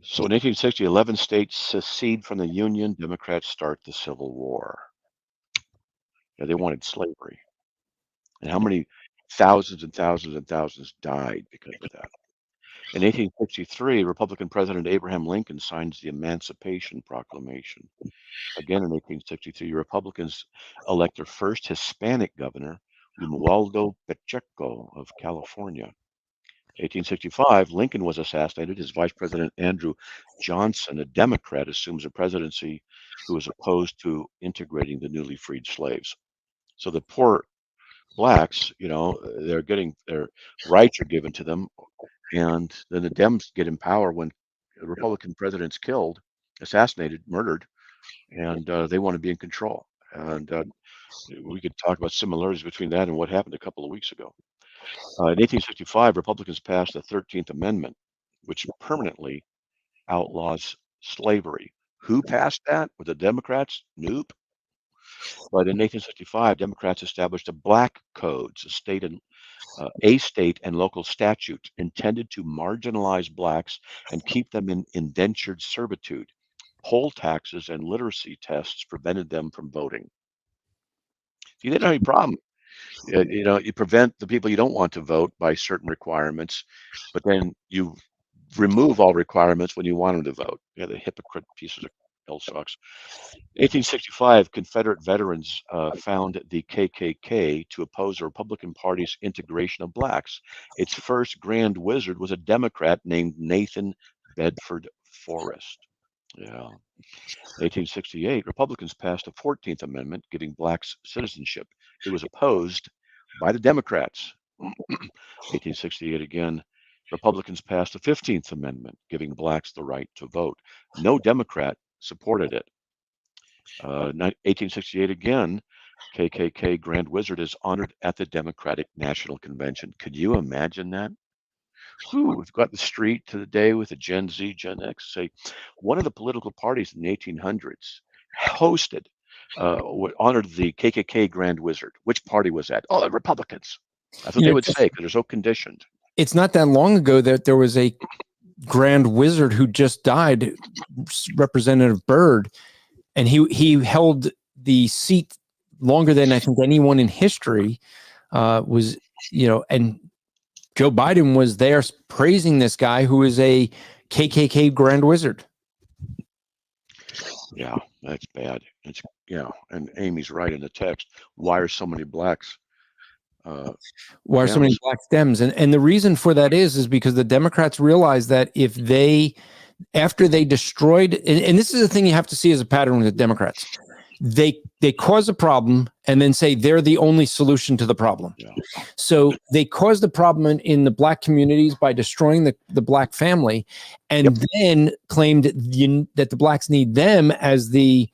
So in 1860, 11 states secede from the Union. Democrats start the Civil War. Yeah, they wanted slavery. And how many thousands and thousands and thousands died because of that? In 1863, Republican President Abraham Lincoln signs the Emancipation Proclamation. Again, in 1863, Republicans elect their first Hispanic governor, Romualdo Pacheco of California. 1865, Lincoln was assassinated. His vice president, Andrew Johnson, a Democrat, assumes the presidency who was opposed to integrating the newly freed slaves. So the poor blacks, they're getting their rights are given to them. And then the Dems get in power when the Republican president's killed, assassinated, murdered, and they want to be in control. And we could talk about similarities between that and what happened a couple of weeks ago. In 1865, Republicans passed the 13th Amendment, which permanently outlaws slavery. Who passed that? Were the Democrats? Nope. But in 1865, Democrats established a black codes, a state and local statute intended to marginalize blacks and keep them in indentured servitude. Poll taxes and literacy tests prevented them from voting. You didn't have any problem. You prevent the people you don't want to vote by certain requirements, but then you remove all requirements when you want them to vote. The hypocrite pieces of hell sucks. 1865, Confederate veterans found the KKK to oppose the Republican Party's integration of blacks. Its first grand wizard was a Democrat named Nathan Bedford Forrest. Yeah. 1868, Republicans passed the 14th Amendment giving blacks citizenship. It was opposed by the Democrats. 1868 again, Republicans passed the 15th Amendment giving blacks the right to vote. No Democrat supported it. 1868 again, KKK Grand Wizard is honored at the Democratic National Convention. Could you imagine that? We've got the street to the day with the Gen Z, Gen X. Say, one of the political parties in the 1800s hosted, honored the KKK Grand Wizard. Which party was that? Oh, the Republicans. That's what they would say because they're so conditioned. It's not that long ago that there was a Grand Wizard who just died, Representative Byrd, and he held the seat longer than I think anyone in history was, and Joe Biden was there praising this guy who is a KKK Grand Wizard. Yeah, that's bad. And Amy's right in the text. Why are so many blacks Why are so many Dems. black Dems? And the reason for that is because the Democrats realize that if they, after they destroyed, and this is the thing you have to see as a pattern with the Democrats, they cause a problem and then say they're the only solution to the problem. Yeah. So they caused the problem in the black communities by destroying the black family, and then claimed that the blacks need them as the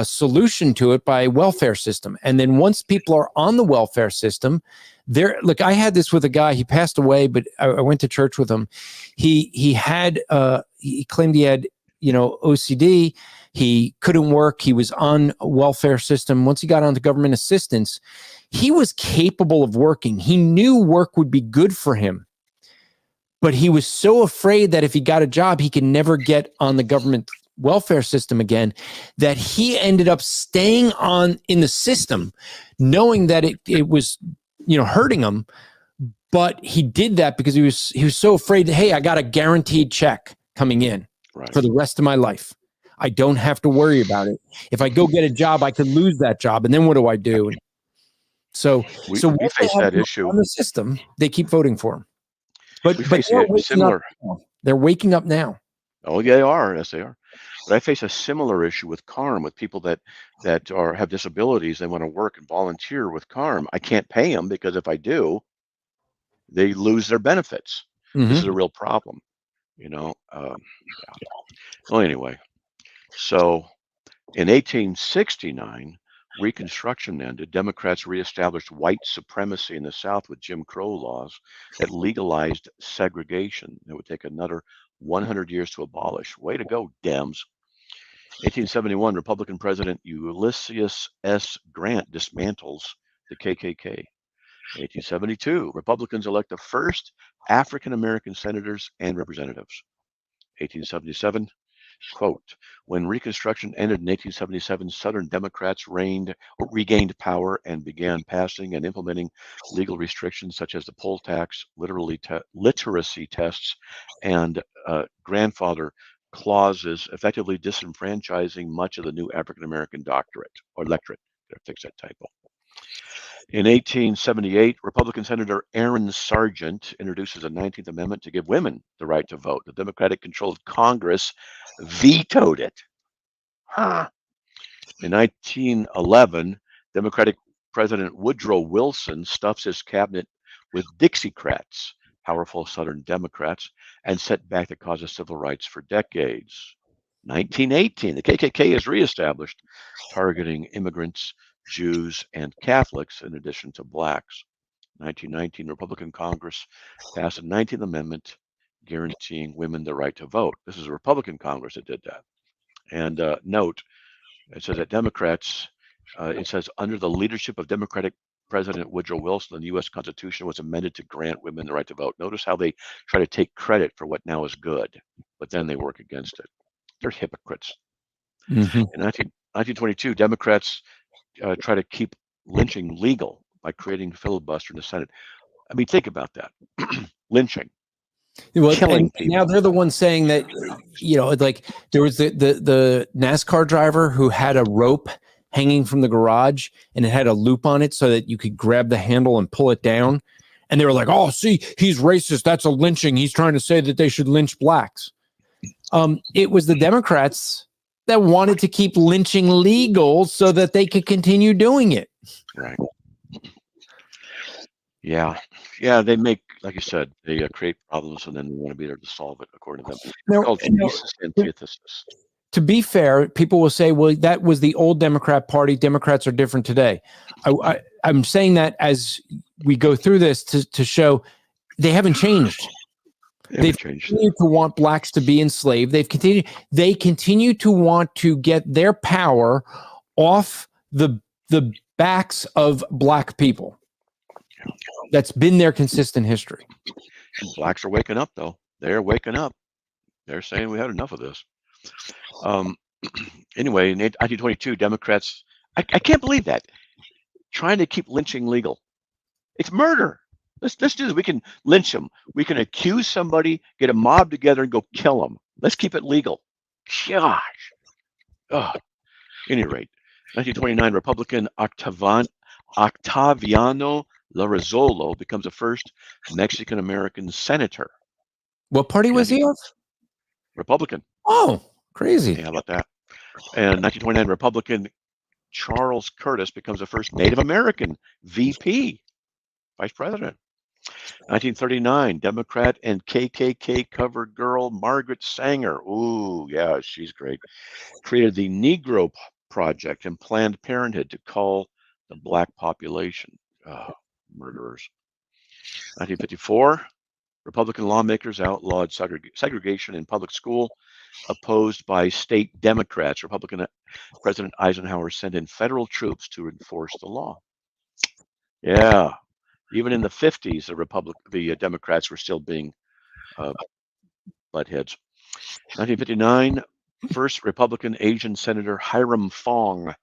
solution to it by welfare system. And then once people are on the welfare system, look, I had this with a guy, he passed away, but I went to church with him. He claimed he had, OCD. He couldn't work. He was on a welfare system. Once he got onto government assistance, he was capable of working. He knew work would be good for him, but he was so afraid that if he got a job, he could never get on the government welfare system again, that he ended up staying on in the system, knowing that it was, hurting him. But he did that because he was so afraid that, hey, I got a guaranteed check coming in for the rest of my life. I don't have to worry about it. If I go get a job, I could lose that job, and then what do I do? So we once face they have that issue on the system, they keep voting for him. But we face they're a waking similar. up now. They're waking up now. Oh, yeah, they are. Yes, they are. But I face a similar issue with CARM, with people that have disabilities. They want to work and volunteer with CARM. I can't pay them because if I do, they lose their benefits. This is a real problem, Yeah. Well, anyway, so in 1869, Reconstruction ended. Democrats reestablished white supremacy in the South with Jim Crow laws that legalized segregation. It would take another 100 years to abolish. Way to go, Dems. 1871, Republican President Ulysses S. Grant dismantles the KKK. 1872, Republicans elect the first African-American senators and representatives. 1877, quote, when Reconstruction ended in 1877, Southern Democrats regained power and began passing and implementing legal restrictions such as the poll tax, literacy tests, and grandfather clauses, effectively disenfranchising much of the new African-American electorate. Gotta fix that typo. In 1878, Republican Senator Aaron Sargent introduces a 19th Amendment to give women the right to vote. The Democratic-controlled Congress vetoed it. In 1911, Democratic President Woodrow Wilson stuffs his cabinet with Dixiecrats, powerful Southern Democrats, and set back the cause of civil rights for decades. 1918, the KKK is reestablished, targeting immigrants, Jews, and Catholics, in addition to blacks. 1919, Republican Congress passed a 19th Amendment guaranteeing women the right to vote. This is a Republican Congress that did that. And note, it says that Democrats, it says under the leadership of Democratic President Woodrow Wilson, the U.S. Constitution was amended to grant women the right to vote. Notice how they try to take credit for what now is good, but then they work against it. They're hypocrites. In 1922, Democrats try to keep lynching legal by creating filibuster in the Senate. I mean, think about that. Lynching. Well, Killing and now they're the ones saying that, like there was the NASCAR driver who had a rope hanging from the garage and it had a loop on it so that you could grab the handle and pull it down. And they were like, oh, see, he's racist. That's a lynching. He's trying to say that they should lynch blacks. It was the Democrats that wanted to keep lynching legal so that they could continue doing it. Right. Yeah. Yeah. They make, like you said, they create problems and then they want to be there to solve it, according to them. It's called thesis antithesis. To be fair, people will say, well, that was the old Democrat Party. Democrats are different today. I'm saying that as we go through this to show they haven't changed. They've continued to want blacks to be enslaved. They continue to want to get their power off the backs of black people. That's been their consistent history. Blacks are waking up, though. They're waking up. They're saying we had enough of this. Anyway, in 1922, Democrats, I can't believe that, trying to keep lynching legal. It's murder. Let's do this. We can lynch them. We can accuse somebody, get a mob together, and go kill them. Let's keep it legal. Gosh. At any rate, 1929, Republican Octaviano Larrazolo becomes the first Mexican-American senator. What party was he of? Republican. Oh, crazy. Yeah, how about that? And 1929, Republican Charles Curtis becomes the first Native American VP, vice president. 1939, Democrat and KKK cover girl Margaret Sanger. Ooh, yeah, she's great. Created the Negro Project and Planned Parenthood to cull the black population. Oh, murderers. 1954, Republican lawmakers outlawed segregation in public school, opposed by state Democrats. Republican President Eisenhower sent in federal troops to enforce the law. Yeah, even in the 50s, the Democrats were still being butt heads. 1959, first Republican Asian Senator Hiram Fong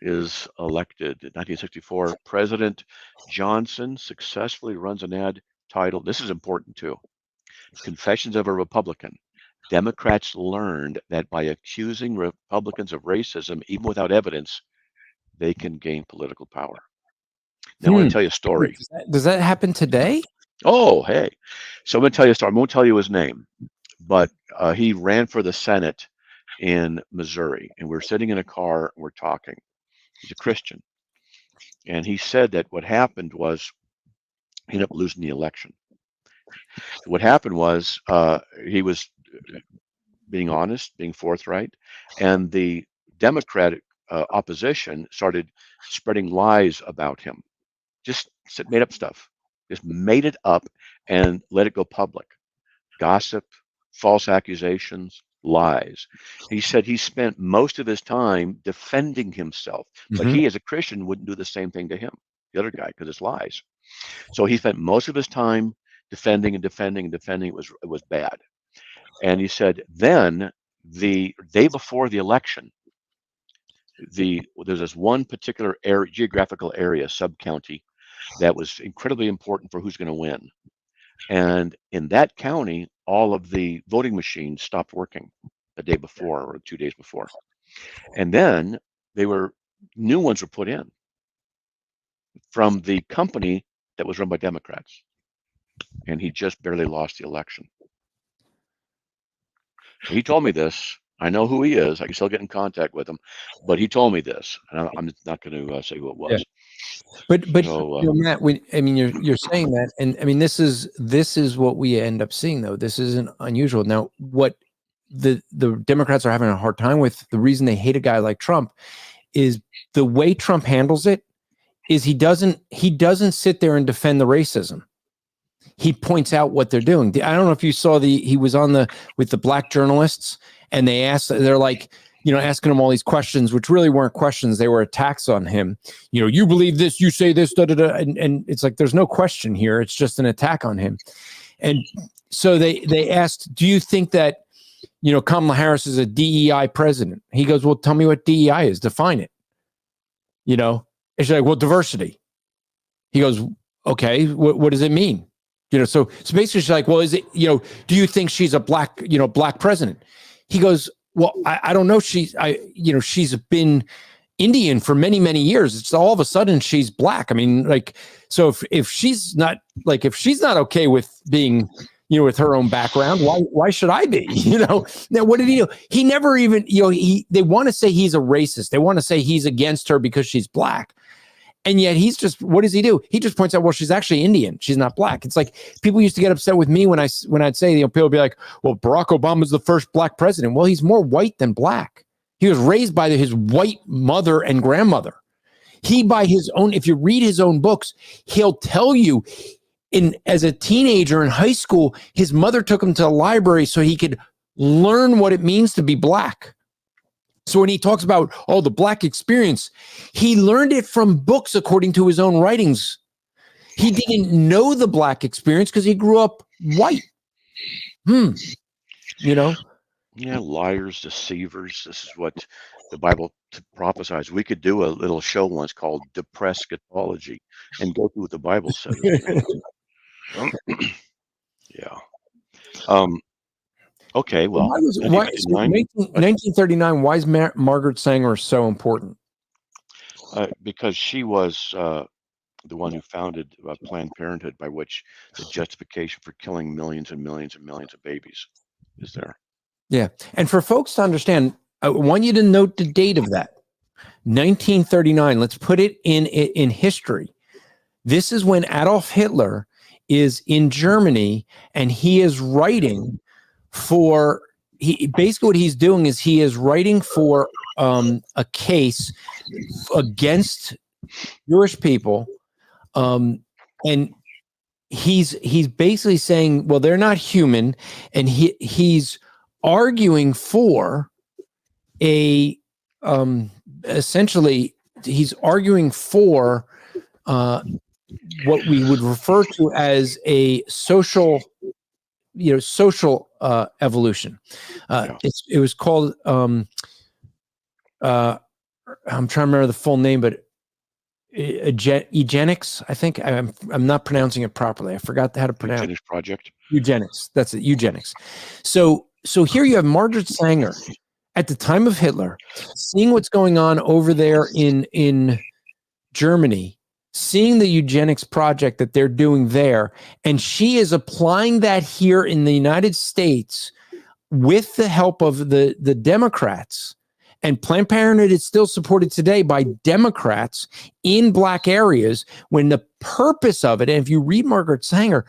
is elected. In 1964, President Johnson successfully runs an ad titled, this is important too, Confessions of a Republican. Democrats learned that by accusing Republicans of racism, even without evidence, they can gain political power. Now, I want to tell you a story. Does that happen today? Oh, hey. So I'm going to tell you a story. I won't tell you his name, but he ran for the Senate in Missouri, and we're sitting in a car and we're talking. He's a Christian. And he said that what happened was he ended up losing the election. What happened was he was being honest, being forthright, and the Democratic opposition started spreading lies about him. Just made up stuff. Just made it up and let it go public. Gossip, false accusations, lies. He said he spent most of his time defending himself, but he as a Christian wouldn't do the same thing to him, the other guy, because it's lies. So he spent most of his time defending and defending and defending. It was bad. And he said then the day before the election, there's this one particular geographical area, sub-county, that was incredibly important for who's going to win. And in that county, all of the voting machines stopped working the day before or 2 days before. And then new ones were put in from the company that was run by Democrats. And he just barely lost the election. He told me this. I know who he is. I can still get in contact with him, but he told me this, and I'm not going to say who it was. Yeah. But so, Matt, you're saying that, and I mean this is what we end up seeing, though. This isn't unusual. Now, what the Democrats are having a hard time with, the reason they hate a guy like Trump, is the way Trump handles it. Is he doesn't sit there and defend the racism. He points out what they're doing. I don't know if you saw he was on with the black journalists, and they're like, asking him all these questions, which really weren't questions. They were attacks on him. You believe this, you say this, and it's like, there's no question here. It's just an attack on him. And so they asked, do you think that, Kamala Harris is a DEI president? He goes, well, tell me what DEI is. Define it. And she's like, well, diversity. He goes, okay, what does it mean? So basically she's like, well, is it, do you think she's a black president? He goes, well, I don't know. She's been Indian for many, many years. It's all of a sudden she's black. I mean, like, so if she's not okay with being, with her own background, why should I be? Now what did he do? He never even, they want to say he's a racist. They want to say he's against her because she's black. And yet what does he do? He just points out, well, she's actually Indian. She's not black. It's like people used to get upset with me when I'd say, people would be like, well, Barack Obama's the first black president. Well, he's more white than black. He was raised by his white mother and grandmother. If you read his own books, he'll tell you as a teenager in high school, his mother took him to the library so he could learn what it means to be black. So when he talks about, the black experience, he learned it from books according to his own writings. He didn't know the black experience because he grew up white. Yeah, liars, deceivers. This is what the Bible prophesies. We could do a little show once called Depressed Eschatology and go through what the Bible says. Yeah. Okay, well, 1939, why is Margaret Sanger so important? because she was the one who founded Planned Parenthood, by which the justification for killing millions and millions and millions of babies is there. Yeah. And for folks to understand, I want you to note the date of that. 1939. Let's put it in history. This is when Adolf Hitler is in Germany, and he is writing for, basically what he's doing is he is writing for a case against Jewish people. And he's basically saying, well, they're not human. And he's arguing for essentially he's arguing for what we would refer to as a social evolution. It was called I'm trying to remember the full name, but eugenics. I think I'm not pronouncing it properly. I forgot how to pronounce Eugenics project. Eugenics. That's it. Eugenics. So here you have Margaret Sanger at the time of Hitler, seeing what's going on over there in Germany, seeing the eugenics project that they're doing there, and she is applying that here in the United States with the help of the Democrats. And Planned Parenthood is still supported today by Democrats in black areas, when the purpose of it, and if you read Margaret Sanger,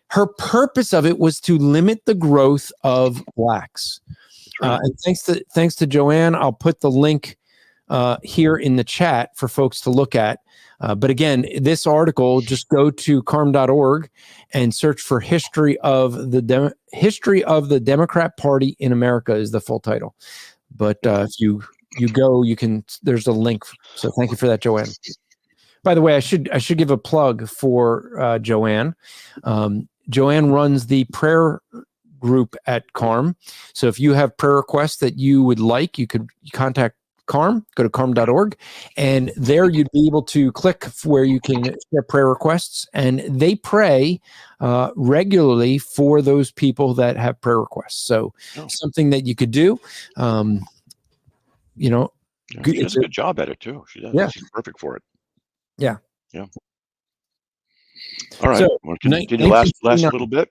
her purpose of it was to limit the growth of blacks. And thanks to Joanne, I'll put the link here in the chat for folks to look at. But again, this article, just go to carm.org and search for history of the Democrat Party in America is the full title. But if you go, there's a link. So thank you for that, Joanne. By the way, I should give a plug for Joanne. Joanne runs the prayer group at Carm. So if you have prayer requests that you would like, you could contact Carm, go to carm.org, and there you'd be able to click where you can share prayer requests, and they pray regularly for those people that have prayer requests. So something that you could do, she does a good job at it too. She does. Yeah. She's perfect for it. Yeah. Yeah. All right. So, Want to continue last little bit?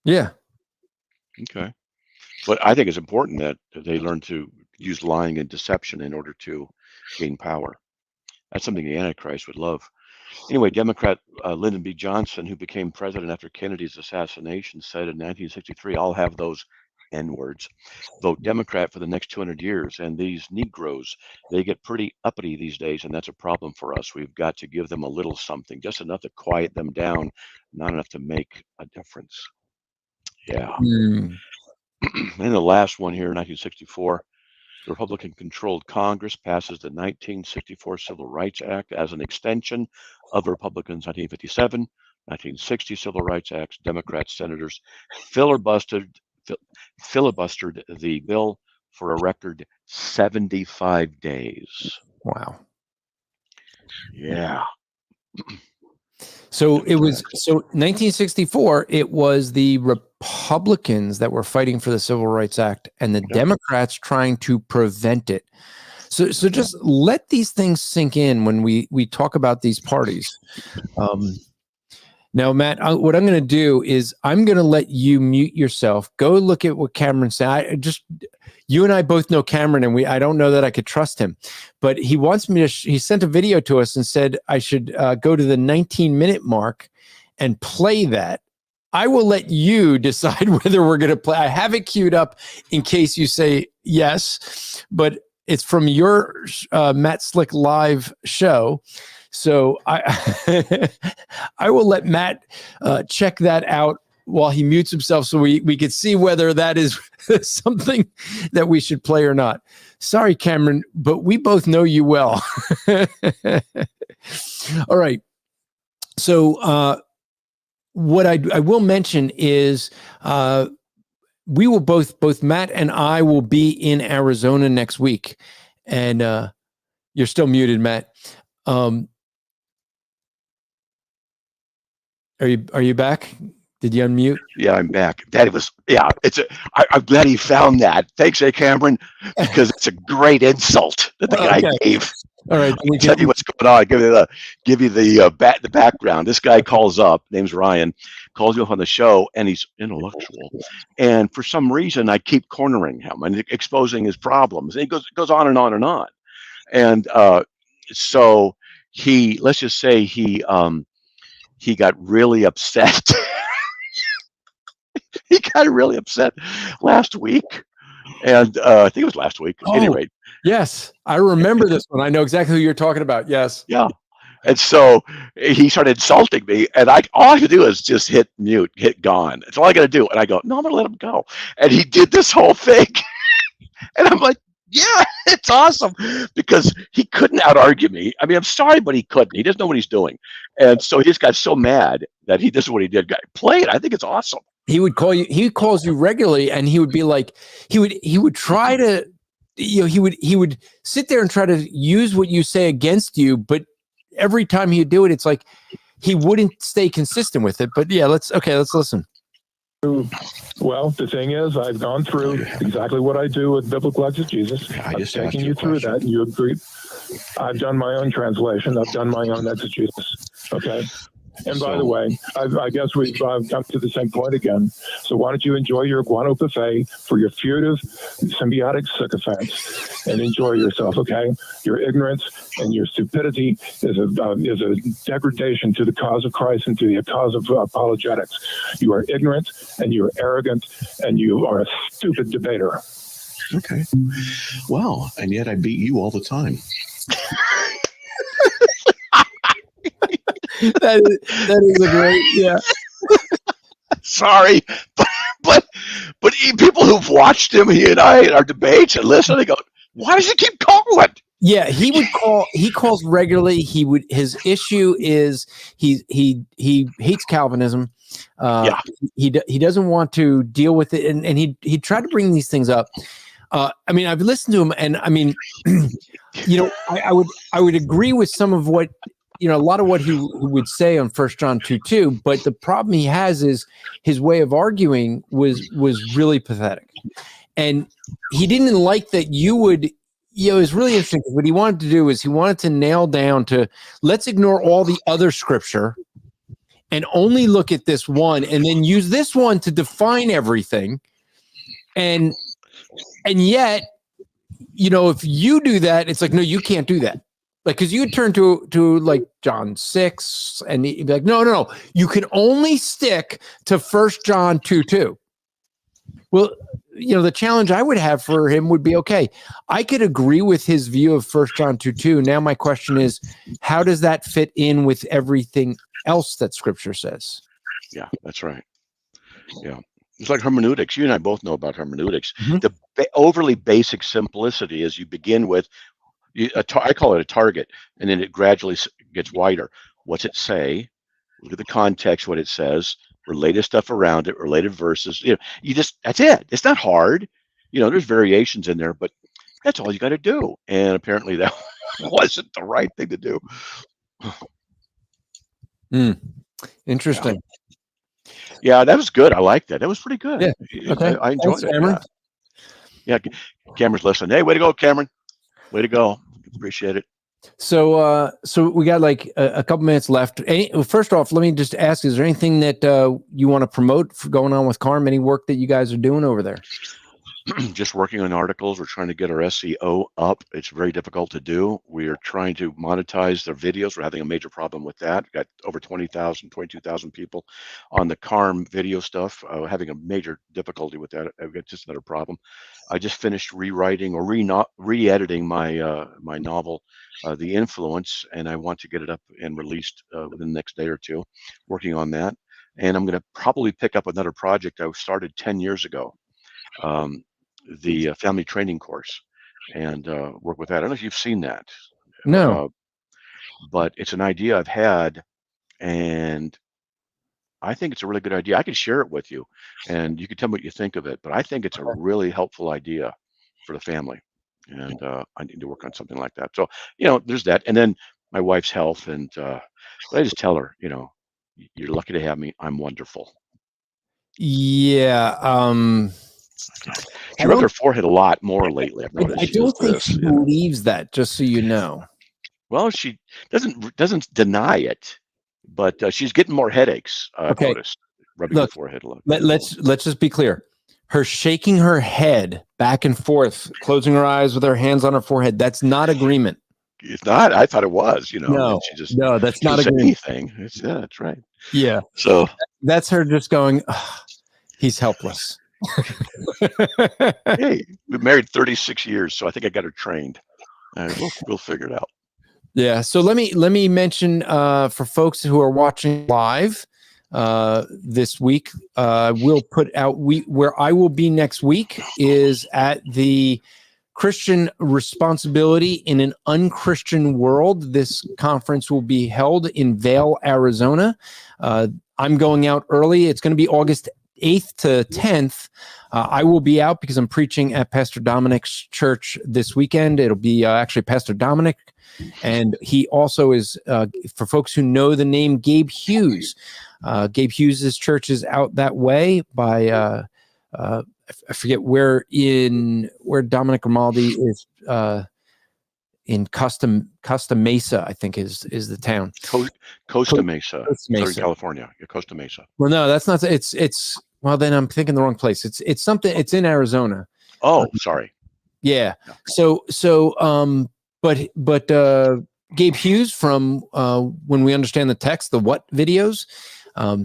Yeah. Okay. But I think it's important that they learn to use lying and deception in order to gain power. That's something the Antichrist would love. Anyway, Democrat Lyndon B. Johnson, who became president after Kennedy's assassination, said in 1963, "I'll have those N-words. Vote Democrat for the next 200 years. And these Negroes, they get pretty uppity these days, and that's a problem for us. We've got to give them a little something, just enough to quiet them down, not enough to make a difference." Yeah. And the last one here, 1964. The Republican-controlled Congress passes the 1964 Civil Rights Act as an extension of Republicans' 1957, 1960 Civil Rights Acts. Democrat senators filibustered the bill for a record 75 days. Wow. Yeah. So 1964, it was the Republicans that were fighting for the Civil Rights Act and the Democrats trying to prevent it. So just let these things sink in when we talk about these parties. Now, Matt, what I'm going to do is I'm going to let you mute yourself. Go look at what Cameron said. You and I both know Cameron, and I don't know that I could trust him, but he wants me to. He sent a video to us and said I should go to the 19-minute mark and play that. I will let you decide whether we're going to play. I have it queued up in case you say yes, but it's from your Matt Slick live show. So I will let Matt check that out while he mutes himself, so we could see whether that is something that we should play or not. Sorry, Cameron, but we both know you well. All right. So what I will mention is we will both Matt and I will be in Arizona next week, and you're still muted, Matt. Are you back? Did you unmute? Yeah, I'm back. I'm glad he found that. Thanks, Cameron, because it's a great insult that the guy gave. All right. I'll tell you what's going on. Give you the background. This guy calls up, name's Ryan, calls you up on the show, and he's intellectual. And for some reason, I keep cornering him and exposing his problems. And he goes on and on and on. And so let's just say he got really upset. He got really upset last week. And I think it was last week. At any rate. Yes, I remember this one. I know exactly who you're talking about. Yes. Yeah. And so he started insulting me, and all I could do is just hit mute, hit gone. That's all I got to do. And I go, no, I'm going to let him go. And he did this whole thing. And I'm like, yeah, it's awesome, because he couldn't out-argue me. I mean, I'm sorry, but he couldn't. He doesn't know what he's doing. And so he just got so mad that this is what he did. Play it. I think it's awesome. He would call you. He calls you regularly, and he would be like, he would try to, he would sit there and try to use what you say against you, but every time he'd do it, it's like he wouldn't stay consistent with it. But yeah, let's listen. Well, the thing is, I've gone through exactly what I do with biblical exegesis. I've taken you through that, and you agreed. I've done my own translation. I've done my own exegesis. Okay. And by the way, I guess we've come to the same point again. So why don't you enjoy your guano buffet for your furtive symbiotic sycophants and enjoy yourself, okay? Your ignorance and your stupidity is a degradation to the cause of Christ and to the cause of apologetics. You are ignorant and you are arrogant and you are a stupid debater. Okay. Well, and yet I beat you all the time. That is a great, yeah. Sorry, but people who've watched him, he and I, in our debates and listen, they go, why does he keep calling? Yeah, he calls regularly. His issue is he hates Calvinism. He doesn't want to deal with it, and he tried to bring these things up. I mean, I've listened to him, and I mean, I would agree with some of what, a lot of what he would say on 1 John 2:2, but the problem he has is his way of arguing was really pathetic. And he didn't like that you would, it was really interesting. What he wanted to do is he wanted to nail down to, let's ignore all the other scripture and only look at this one, and then use this one to define everything. And yet, if you do that, it's like, no, you can't do that. Like, because you turn to like John 6, and he'd be like, no, you can only stick to 1 John 2:2. Well, the challenge I would have for him would be, okay, I could agree with his view of 1 John 2:2. Now my question is, how does that fit in with everything else that Scripture says? Yeah, that's right. Yeah. It's like hermeneutics. You and I both know about hermeneutics. Mm-hmm. The overly basic simplicity is you begin with, I call it a target, and then it gradually gets wider. What's it say? Look at the context, what it says, related stuff around it, related verses. That's it. It's not hard. There's variations in there, but that's all you got to do. And apparently that wasn't the right thing to do. Interesting. Yeah, that was good. I like that. That was pretty good. Yeah. Okay. I enjoyed it. Cameron. Yeah, Cameron's listening. Hey, way to go, Cameron. Way to go. Appreciate it. So we got like a couple minutes left. First off, let me just ask, is there anything that you want to promote for going on with Carm? Any work that you guys are doing over there? Just working on articles. We're trying to get our SEO up. It's very difficult to do. We are trying to monetize their videos. We're having a major problem with that. We've got over 22,000 people on the Carm video stuff. Having a major difficulty with that. I've got just another problem. I just finished rewriting or re-editing my my novel, The Influence, and I want to get it up and released within the next day or two. Working on that, and I'm going to probably pick up another project I started 10 years ago. The family training course, and work with that. I don't know if you've seen that. No. But it's an idea I've had, and I think it's a really good idea. I can share it with you, and you can tell me what you think of it. But I think it's a really helpful idea for the family, and I need to work on something like that. So, there's that. And then my wife's health, and but I just tell her, you're lucky to have me. I'm wonderful. Yeah. She rubbed her forehead a lot more lately. I've noticed. I don't think she believes that, just so you know. Well, she doesn't deny it, but she's getting more headaches. I've Okay. noticed, rubbing her Look, forehead a lot. let's just be clear. Her shaking her head back and forth, closing her eyes with her hands on her forehead, that's not agreement. It's not. I thought it was. No, and she just no, that's not doesn't say agreement. anything. That's right. Yeah. So That's her just going, he's helpless. hey, we've married 36 years, so I think I got her trained. We'll figure it out. Yeah. So let me mention for folks who are watching live this week, we'll put out where I will be next week is at the Christian Responsibility in an Unchristian World. This conference will be held in Vail, Arizona. I'm going out early. It's going to be August 8th to 10th. I will be out because I'm preaching at Pastor Dominic's church this weekend. It'll be actually Pastor Dominic, and he also is, for folks who know the name, Gabe Hughes. Gabe Hughes' church is out that way by, I forget where Dominic Grimaldi is, in Costa Mesa, I think is the town. Costa Mesa, Southern California. Yeah, Costa Mesa. Well, no, that's not. It's well, then I'm thinking the wrong place. It's something. It's in Arizona. Oh, sorry. Yeah. So, but Gabe Hughes from When We Understand the Text, the What videos.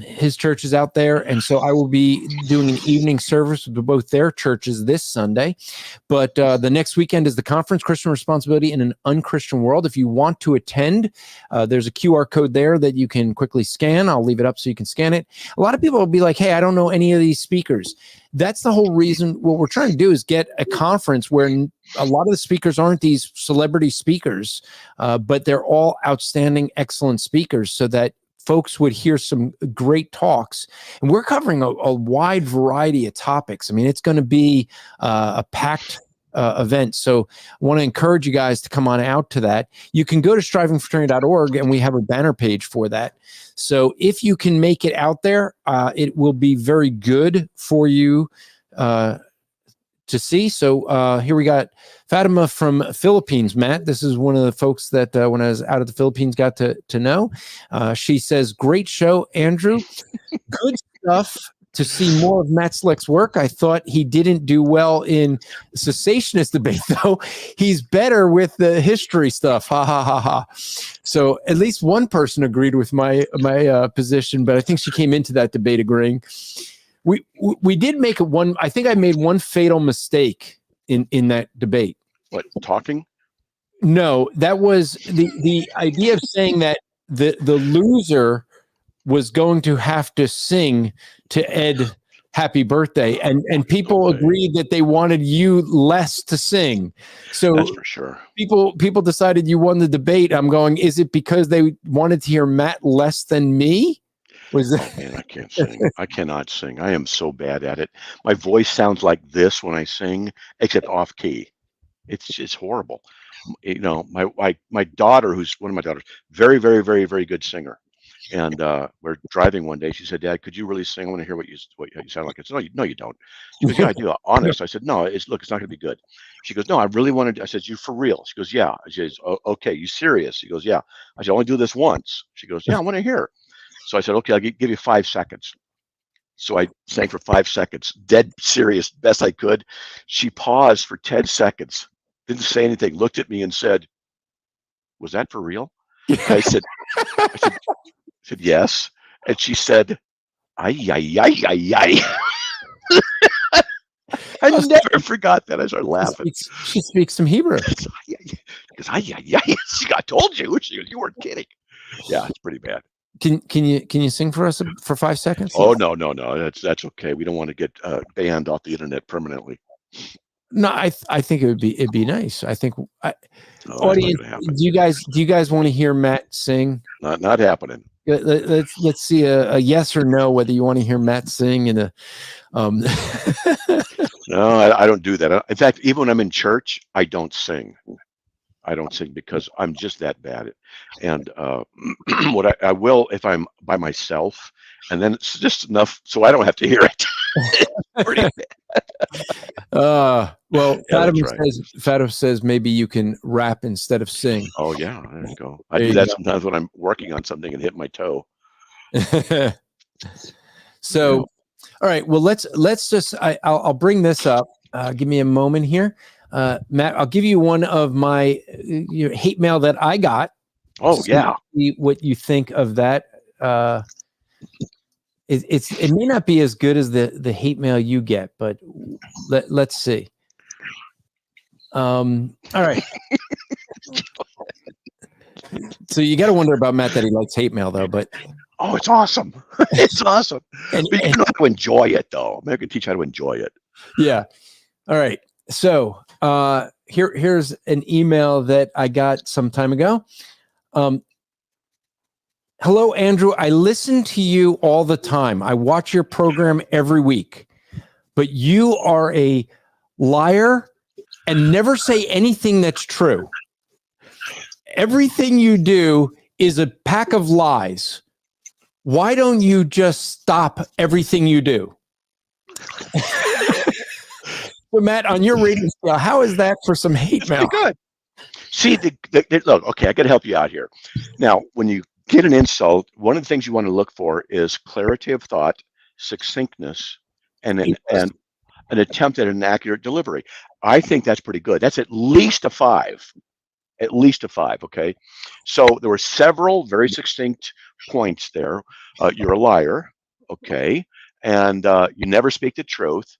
His church is out there, and so I will be doing an evening service with both their churches this Sunday. But the next weekend is the conference, Christian Responsibility in an Unchristian World. If you want to attend, there's a QR code there that you can quickly scan. I'll leave it up so you can scan it. A lot of people will be like, hey, I don't know any of these speakers. That's the whole reason. What we're trying to do is get a conference where a lot of the speakers aren't these celebrity speakers, but they're all outstanding, excellent speakers, so that folks would hear some great talks. And we're covering a wide variety of topics. I mean, it's going to be a packed event. So I want to encourage you guys to come on out to that. You can go to strivingfortrinity.org, and we have a banner page for that. So if you can make it out there, it will be very good for you to see. So here we got Fatima from Philippines. Matt, this is one of the folks that when I was out of the Philippines got to know. She says, great show, Andrew. Good stuff to see more of Matt Slick's work. I thought he didn't do well in cessationist debate, though. He's better with the history stuff. Ha, ha, ha, ha. So at least one person agreed with my position, but I think she came into that debate agreeing. We did make one. I think I made one fatal mistake in that debate. What, talking? No, that was the idea of saying that the loser was going to have to sing to Ed happy birthday, and people agreed that they wanted you less to sing. So that's for sure. People decided you won the debate. I'm going, is it because they wanted to hear Matt less than me? Was that? Oh, man, I can't sing. I cannot sing. I am so bad at it. My voice sounds like this when I sing, except off key. It's just horrible. You know, my daughter, who's one of my daughters, very, very, very, very good singer. And we're driving one day. She said, "Dad, could you really sing? I want to hear what you sound like." I said, "No, you don't." She goes, "Yeah, I do." Honest. I said, "No, it's not going to be good." She goes, "No, I really want to." I said, "You for real?" She goes, "Yeah." She goes, "Okay, you serious?" She goes, "Yeah." I said, "I only do this once." She goes, "Yeah, I want to hear." So I said, "Okay, I'll give you 5 seconds." So I sang for 5 seconds, dead serious, best I could. She paused for 10 seconds, didn't say anything, looked at me and said, "Was that for real?" I said, "Yes." And she said, "Ay, ay, ay, ay, ay." I never forgot that. I started laughing. She speaks some Hebrew. Because ay, ay, ay. I told you. She goes, "You weren't kidding." Yeah, it's pretty bad. Can you sing for us for 5 seconds? Oh, no. That's okay. We don't want to get banned off the internet permanently. No, I think it'd be nice. I think audience, do you guys want to hear Matt sing? Not happening. Let's see a yes or no whether you want to hear Matt sing in a No, I don't do that. In fact, even when I'm in church, I don't sing. I don't sing because I'm just that bad at it. And what I will if I'm by myself, and then it's just enough so I don't have to hear it. Pretty bad. Well, Yeah, Fatima says maybe you can rap instead of sing. Oh yeah, there you go. I There do you that go. sometimes when I'm working on something and hit my toe. So, all right. Well, let's just. I'll bring this up. Give me a moment here, Matt. I'll give you one of my hate mail that I got. Oh yeah. See what you think of that? It may not be as good as the hate mail you get, but let's see. All right. So you got to wonder about Matt that he likes hate mail though, but oh, it's awesome. It's awesome. And, but you know how to enjoy it though. Maybe I can teach you how to enjoy it. Yeah. All right. So here's an email that I got some time ago. Hello, Andrew. I listen to you all the time. I watch your program every week, but you are a liar and never say anything that's true. Everything you do is a pack of lies. Why don't you just stop everything you do? So, Matt, on your rating scale, how is that for some hate mail? Good. See, look, okay, I got to help you out here. Now, when you get an insult, one of the things you want to look for is clarity of thought, succinctness, and an attempt at an accurate delivery. I think that's pretty good. That's at least a 5. At least a 5, okay? So there were several very succinct points there. You're a liar, okay? And you never speak the truth.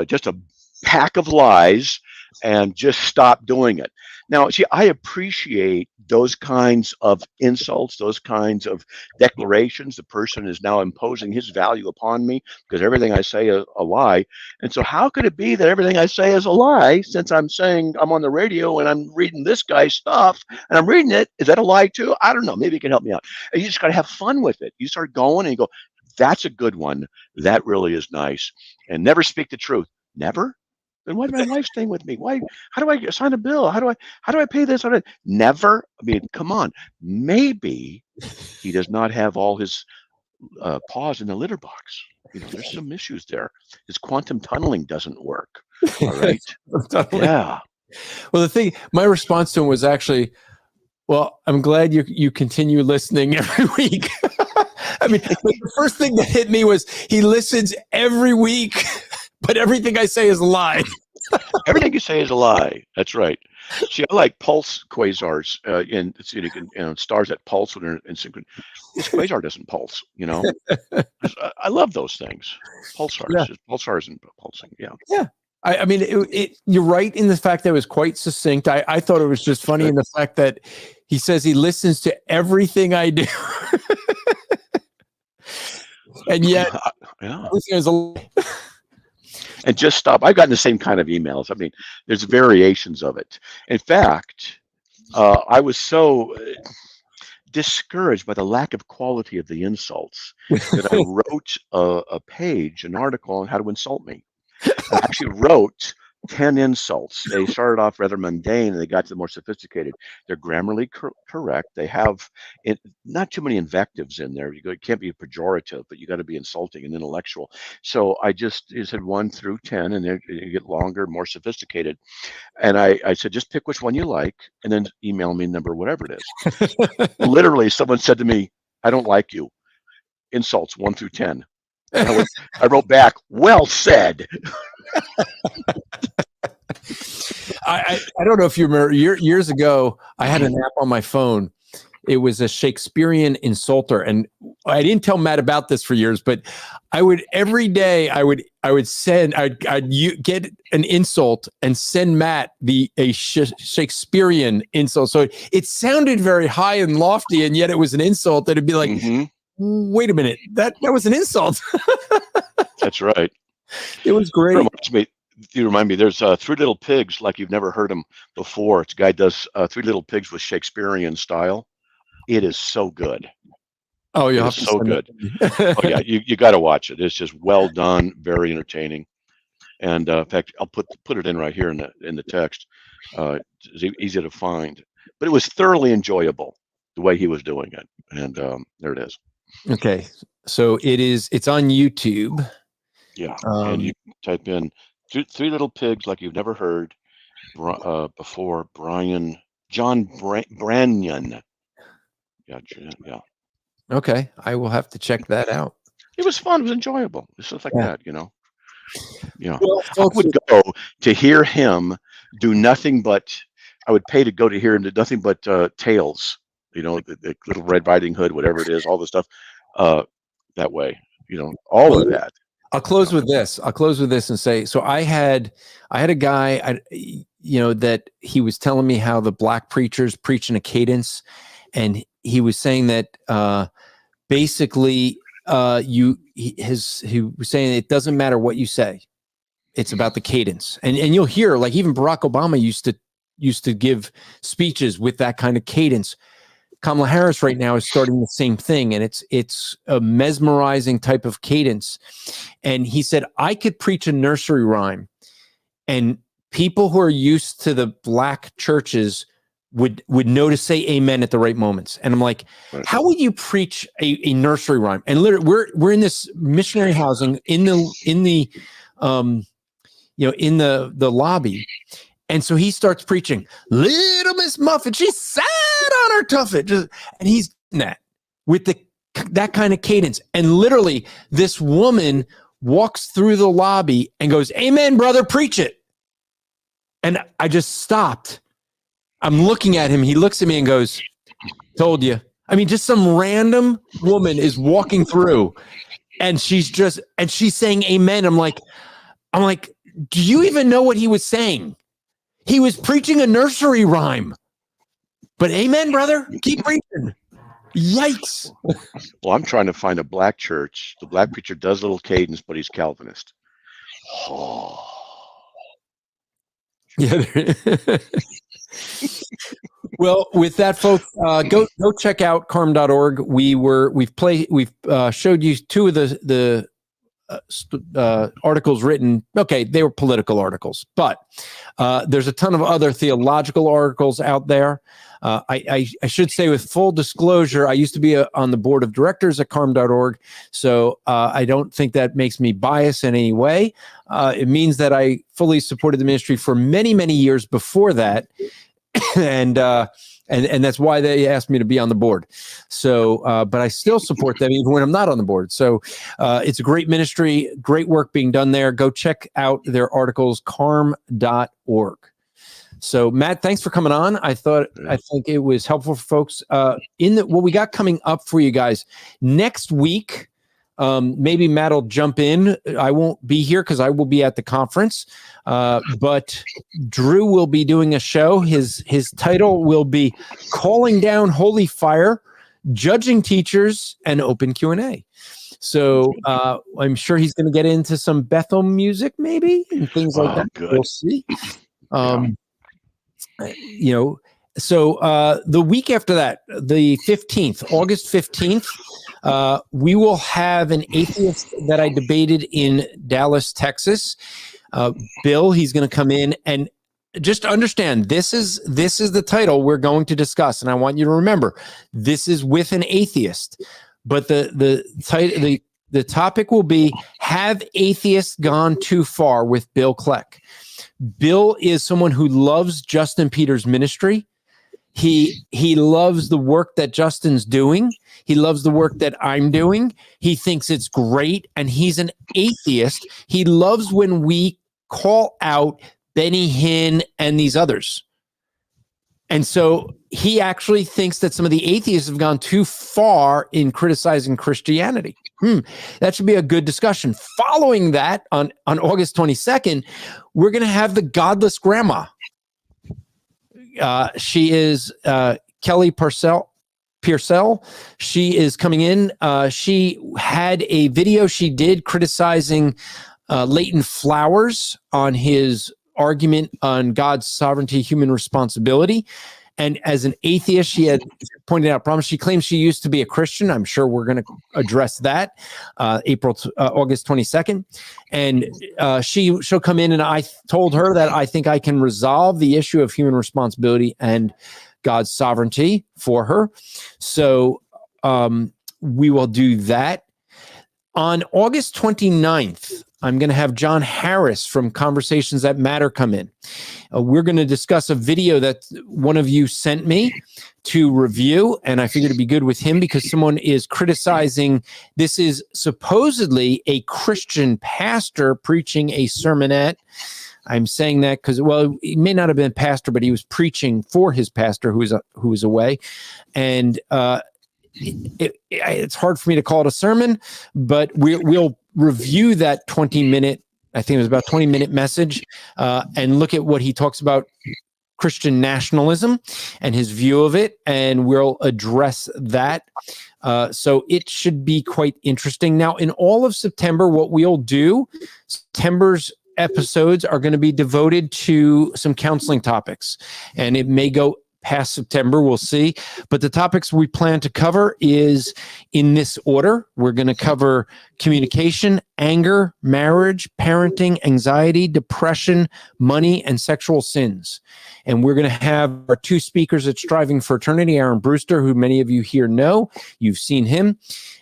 Just a pack of lies, and just stop doing it. Now, see, I appreciate those kinds of insults, those kinds of declarations. The person is now imposing his value upon me because everything I say is a lie. And so how could it be that everything I say is a lie since I'm saying I'm on the radio and I'm reading this guy's stuff and I'm reading it? Is that a lie too? I don't know. Maybe you can help me out. And you just got to have fun with it. You start going and you go, that's a good one. That really is nice. And never speak the truth. Never? Then why did my wife staying with me? Why? How do I sign a bill? How do I pay this? Never. I mean, come on. Maybe he does not have all his paws in the litter box. You know, there's some issues there. His quantum tunneling doesn't work. All right. Yeah. Well, my response to him was actually, well, I'm glad you continue listening every week. I mean, the first thing that hit me was he listens every week, but everything I say is a lie. Everything you say is a lie. That's right. See, I like pulse quasars in stars that pulse when they're in synchron. This quasar doesn't pulse, you know. I love those things. Pulsars. Yeah. Pulsars and pulsing. Yeah. Yeah. I mean, you're right in the fact that it was quite succinct. I thought it was just funny in the fact that he says he listens to everything I do. And yet, everything is a lie. And just stop. I've gotten the same kind of emails. I mean, there's variations of it. In fact, I was so discouraged by the lack of quality of the insults that I wrote a page, an article on how to insult me. I actually wrote 10 insults. They started off rather mundane and they got to the more sophisticated. They're grammarly correct. They have not too many invectives in there. It can't be pejorative, but you got to be insulting and intellectual. So I just said 1 through 10, and then you get longer, more sophisticated. And I said, just pick which one you like and then email me number, whatever it is. Literally, someone said to me, I don't like you. Insults 1 through 10. I wrote back, well said. I don't know if you remember years ago, I had an app on my phone. It was a Shakespearean insulter. And I didn't tell Matt about this for years, but every day I would get an insult and send Matt a Shakespearean insult. So it sounded very high and lofty, and yet it was an insult that it'd be like, wait a minute, that was an insult. That's right. It was great. You remind me, there's 3 Little Pigs, like you've never heard him before. It's a guy does 3 Little Pigs with Shakespearean style. It is so good. Oh, yeah, so good. Oh yeah, you got to watch it. It's just well done, very entertaining. And in fact, I'll put it in right here in the text. It's easy to find, but it was thoroughly enjoyable the way he was doing it. And there it is. Okay, so it's on YouTube. Yeah, and you type in Three Little Pigs, like you've never heard before. John Branyan. Yeah. Okay, I will have to check that out. It was fun. It was enjoyable. It's stuff like that, you know. Well, I folks, would go to hear him do nothing but. I would pay to go to hear him do nothing but tales. You know, the Little Red Riding Hood, whatever it is, all the stuff that way. You know, all of that. I'll close with this. And say, so I had a guy, that he was telling me how the black preachers preach in a cadence, and he was saying that basically he was saying it doesn't matter what you say, it's about the cadence, and you'll hear like even Barack Obama used to give speeches with that kind of cadence. Kamala Harris right now is starting the same thing, and it's a mesmerizing type of cadence. And he said, I could preach a nursery rhyme, and people who are used to the black churches would know to say amen at the right moments. And I'm like, how would you preach a nursery rhyme? And literally, we're in this missionary housing in the lobby. And so he starts preaching, Little Miss Muffet, she sat on her tuffet. And he's that with that kind of cadence. And literally, this woman walks through the lobby and goes, amen, brother, preach it. And I just stopped. I'm looking at him. He looks at me and goes, told you. I mean, just some random woman is walking through and she's saying amen. I'm like, do you even know what he was saying? He was preaching a nursery rhyme. But amen, brother. Keep preaching. Yikes. Well, I'm trying to find a black church. The black preacher does little cadence, but he's Calvinist. Oh. Yeah. Well, with that, folks, go check out carm.org. We've showed you two of the articles written. Okay, they were political articles, but there's a ton of other theological articles out there. I should say, with full disclosure, I used to be on the board of directors at carm.org, so I don't think that makes me biased in any way. It means that I fully supported the ministry for many, many years before that, and that's why they asked me to be on the board. So, but I still support them even when I'm not on the board. So it's a great ministry, great work being done there. Go check out their articles, carm.org. So, Matt, thanks for coming on. I think it was helpful for folks. What we got coming up for you guys next week. Maybe Matt will jump in. I won't be here because I will be at the conference. But Drew will be doing a show. His title will be Calling Down Holy Fire, Judging Teachers, and Open Q&A. So I'm sure he's going to get into some Bethel music, maybe, and things like that. Good. We'll see. So the week after that, the 15th, August 15th, we will have an atheist that I debated in Dallas, Texas. Bill, he's going to come in, and just understand this is the title we're going to discuss, and I want you to remember this is with an atheist, but the topic will be, have atheists gone too far with Bill Kleck? Bill is someone who loves Justin Peters' ministry. He loves the work that Justin's doing. He loves the work that I'm doing. He thinks it's great, and he's an atheist. He loves when we call out Benny Hinn and these others. And so he actually thinks that some of the atheists have gone too far in criticizing Christianity. That should be a good discussion. Following that, on August 22nd, we're going to have the godless grandma. She is Kelly Purcell. She is coming in. She had a video she did criticizing Leighton Flowers on his argument on God's sovereignty, human responsibility. And as an atheist, she had pointed out problems. She claims she used to be a Christian. I'm sure we're going to address that August 22nd. And she'll come in, and I told her that I think I can resolve the issue of human responsibility and God's sovereignty for her. So we will do that. On August 29th, I'm going to have John Harris from Conversations That Matter come in. We're going to discuss a video that one of you sent me to review, and I figured it'd be good with him because someone is criticizing. This is supposedly a Christian pastor preaching a sermonette. I'm saying that because, well, he may not have been a pastor, but he was preaching for his pastor who was away, and it's hard for me to call it a sermon, but we'll review that 20-minute, I think it was about 20-minute message, and look at what he talks about Christian nationalism and his view of it, and we'll address that. So it should be quite interesting. Now, in all of September, what we'll do, September's episodes are going to be devoted to some counseling topics, and it may go past September, we'll see. But the topics we plan to cover is in this order. We're going to cover communication, anger, marriage, parenting, anxiety, depression, money, and sexual sins. And we're going to have our two speakers at Striving for Eternity, Aaron Brewster, who many of you here know. You've seen him.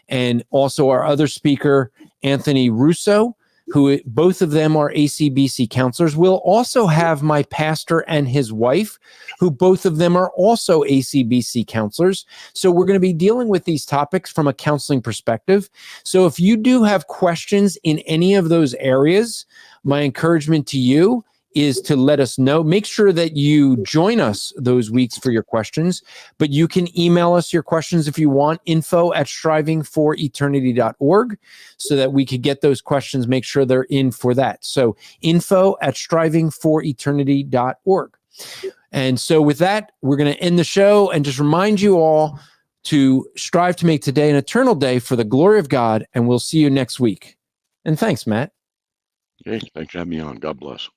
And also our other speaker, Anthony Russo, who both of them are ACBC counselors. We'll also have my pastor and his wife, who both of them are also ACBC counselors. So we're going to be dealing with these topics from a counseling perspective. So if you do have questions in any of those areas, my encouragement to you is to let us know. Make sure that you join us those weeks for your questions, but you can email us your questions if you want, info@strivingforeternity.org, so that we could get those questions, make sure they're in for that. So info@strivingforeternity.org. And so with that, we're going to end the show and just remind you all to strive to make today an eternal day for the glory of God, and we'll see you next week. And thanks, Matt. Okay, thanks for having me on. God bless.